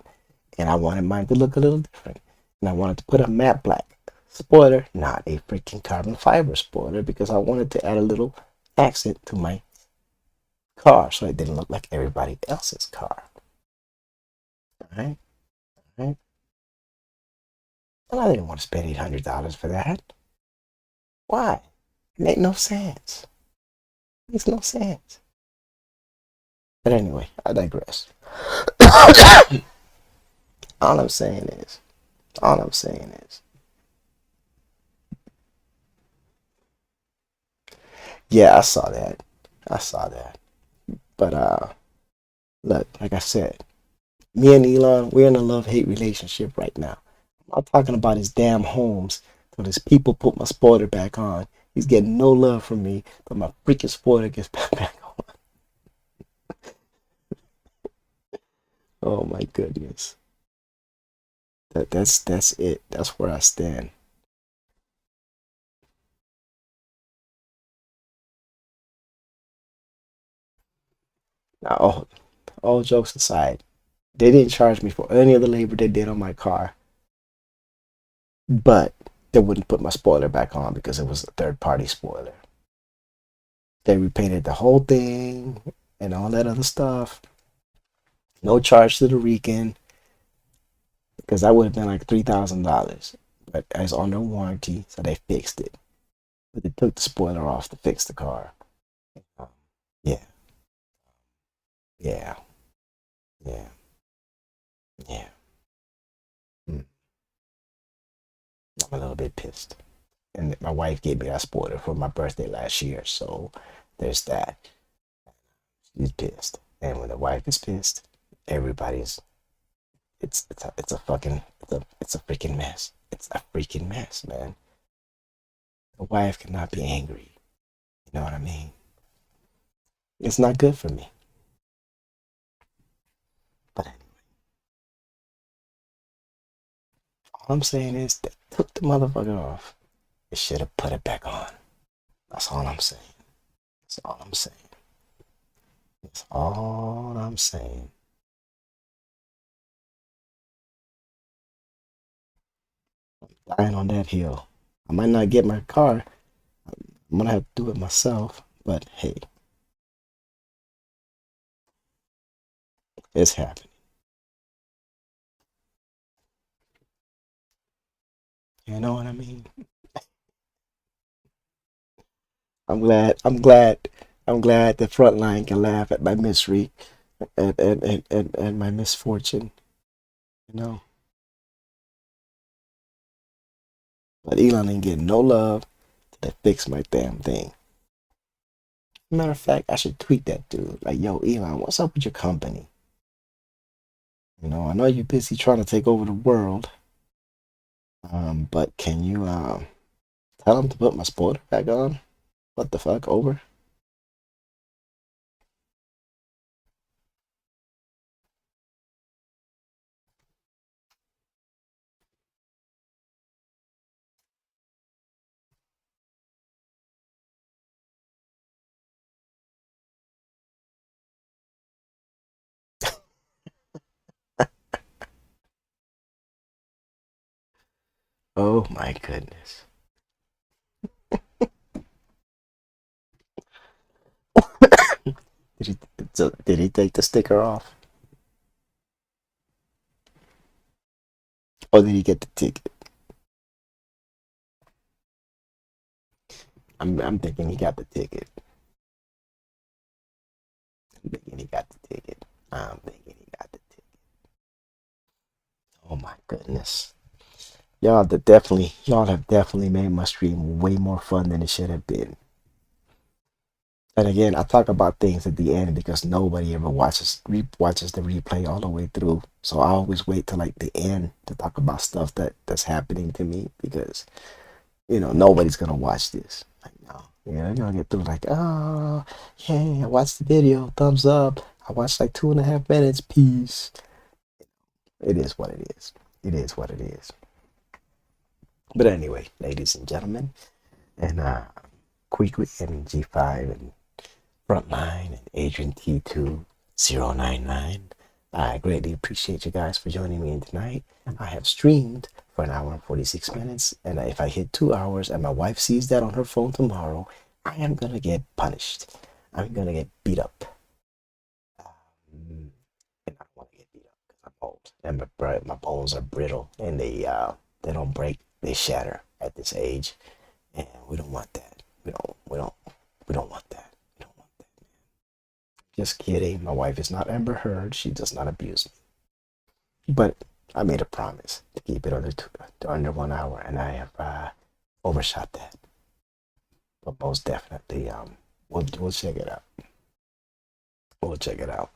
and I wanted mine to look a little different, and I wanted to put a matte black spoiler, not a freaking carbon fiber spoiler, because I wanted to add a little accent to my car so it didn't look like everybody else's car. All right, all right. And I didn't want to spend $800 for that. Why? It made no sense. Makes no sense. But anyway, I digress. all I'm saying is, all I'm saying is, yeah, I saw that. I saw that. But look, like I said, me and Elon, we're in a love-hate relationship right now. I'm not talking about his damn homes. So his people put my spoiler back on. He's getting no love from me, but my freaking spoiler gets back on. Oh my goodness. That's it. That's where I stand. Now, all jokes aside, they didn't charge me for any of the labor they did on my car, but they wouldn't put my spoiler back on because it was a third party spoiler. They repainted the whole thing and all that other stuff. No charge to the weekend because that would have been like $3,000. But it's under warranty, so they fixed it. But they took the spoiler off to fix the car. Um, yeah, yeah, yeah, yeah. Mm, I'm a little bit pissed. And my wife gave me that spoiler for my birthday last year, so there's that. She's pissed, and when the wife is pissed, everybody's it's a freaking mess. It's a freaking mess, man. The wife cannot be angry. You know what I mean? It's not good for me. But all I'm saying is they took the motherfucker off. They should have put it back on. That's all I'm saying. That's all I'm saying. That's all I'm saying. Dying on that hill. I might not get my car. I'm gonna have to do it myself. But hey, it's happening. You know what I mean? I'm glad. I'm glad. I'm glad the front line can laugh at my misery and my misfortune. You know. But Elon ain't getting no love to fix my damn thing. Matter of fact, I should tweet that dude. Like, yo, Elon, what's up with your company? I know you're busy trying to take over the world, but can you tell him to put my spoiler back on? What the fuck, over? Oh my goodness. Did he did he take the sticker off? Or did he get the ticket? I'm thinking he got the ticket. I'm thinking he got the ticket. I'm thinking he got the ticket. Oh my goodness. Y'all have definitely made my stream way more fun than it should have been. And again, I talk about things at the end because nobody ever watches the replay all the way through. So I always wait till like the end to talk about stuff that's happening to me because nobody's gonna watch this. Like no, they're gonna get through like, oh, hey, I watched the video, thumbs up. I watched like 2.5 minutes, peace. It is what it is. It is what it is. But anyway, ladies and gentlemen, and Quickly and G5 and Frontline and Adrian T2099. I greatly appreciate you guys for joining me tonight. I have streamed for an hour and 46 minutes, and if I hit 2 hours and my wife sees that on her phone tomorrow, I am gonna get punished. I'm gonna get beat up. And I don't want to get beat up because I'm old, and my bones are brittle, and they don't break, they shatter at this age, and we don't want that. We don't want that. We don't want just kidding. My wife is not Amber Heard. She does not abuse me. But I made a promise to keep it under 1 hour, and I have overshot that. But most definitely, we'll check it out. We'll check it out.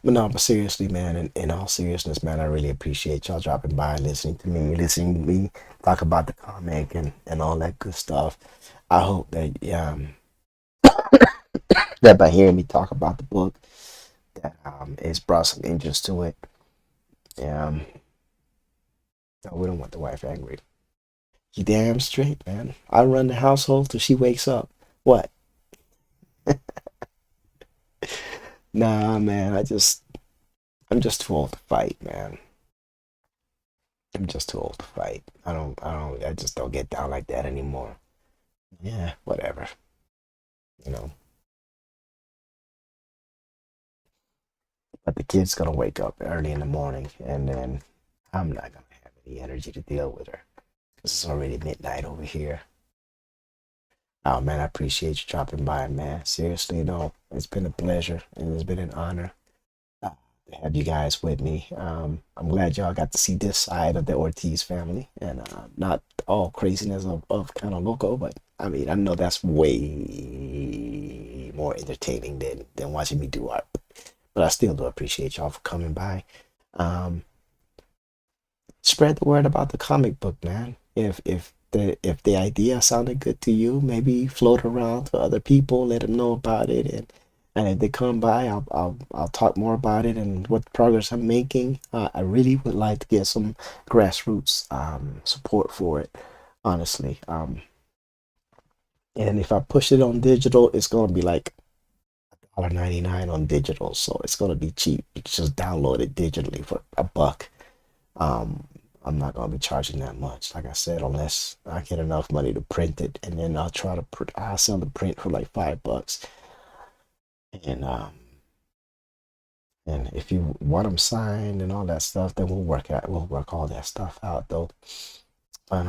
But no, but seriously, man, in all seriousness, man, I really appreciate y'all dropping by, listening to me talk about the comic and all that good stuff. I hope that that by hearing me talk about the book, that it's brought some interest to it. Um, no, we don't want the wife angry. You damn straight, man. I run the household till she wakes up. What? Nah, man. I'm just too old to fight, man. I'm just too old to fight. I just don't get down like that anymore. Yeah, whatever. You know. But the kid's gonna wake up early in the morning, and then I'm not gonna have any energy to deal with her. It's already midnight over here. Oh man, I appreciate you dropping by, man. Seriously, no, it's been a pleasure and it's been an honor to have you guys with me. I'm glad y'all got to see this side of the Ortiz family, and not all craziness of kind of loco, but I mean, I know that's way more entertaining than watching me do art. But I still do appreciate y'all for coming by. Um, Spread the word about the comic book, man. If the idea sounded good to you, maybe float around to other people, let them know about it, and if they come by, I'll talk more about it and what progress I'm making. I really would like to get some grassroots support for it, honestly. And if I push it on digital, it's gonna be like $1.99 on digital, so it's gonna be cheap. You can just download it digitally for $1. Um, I'm not gonna be charging that much, like I said, unless I get enough money to print it, and then I'll try to I'll sell the print for like $5. And and if you want them signed and all that stuff, then we'll work all that stuff out though. But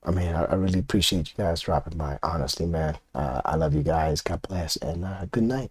I mean, I really appreciate you guys dropping by. Honestly, man, I love you guys. God bless, and good night.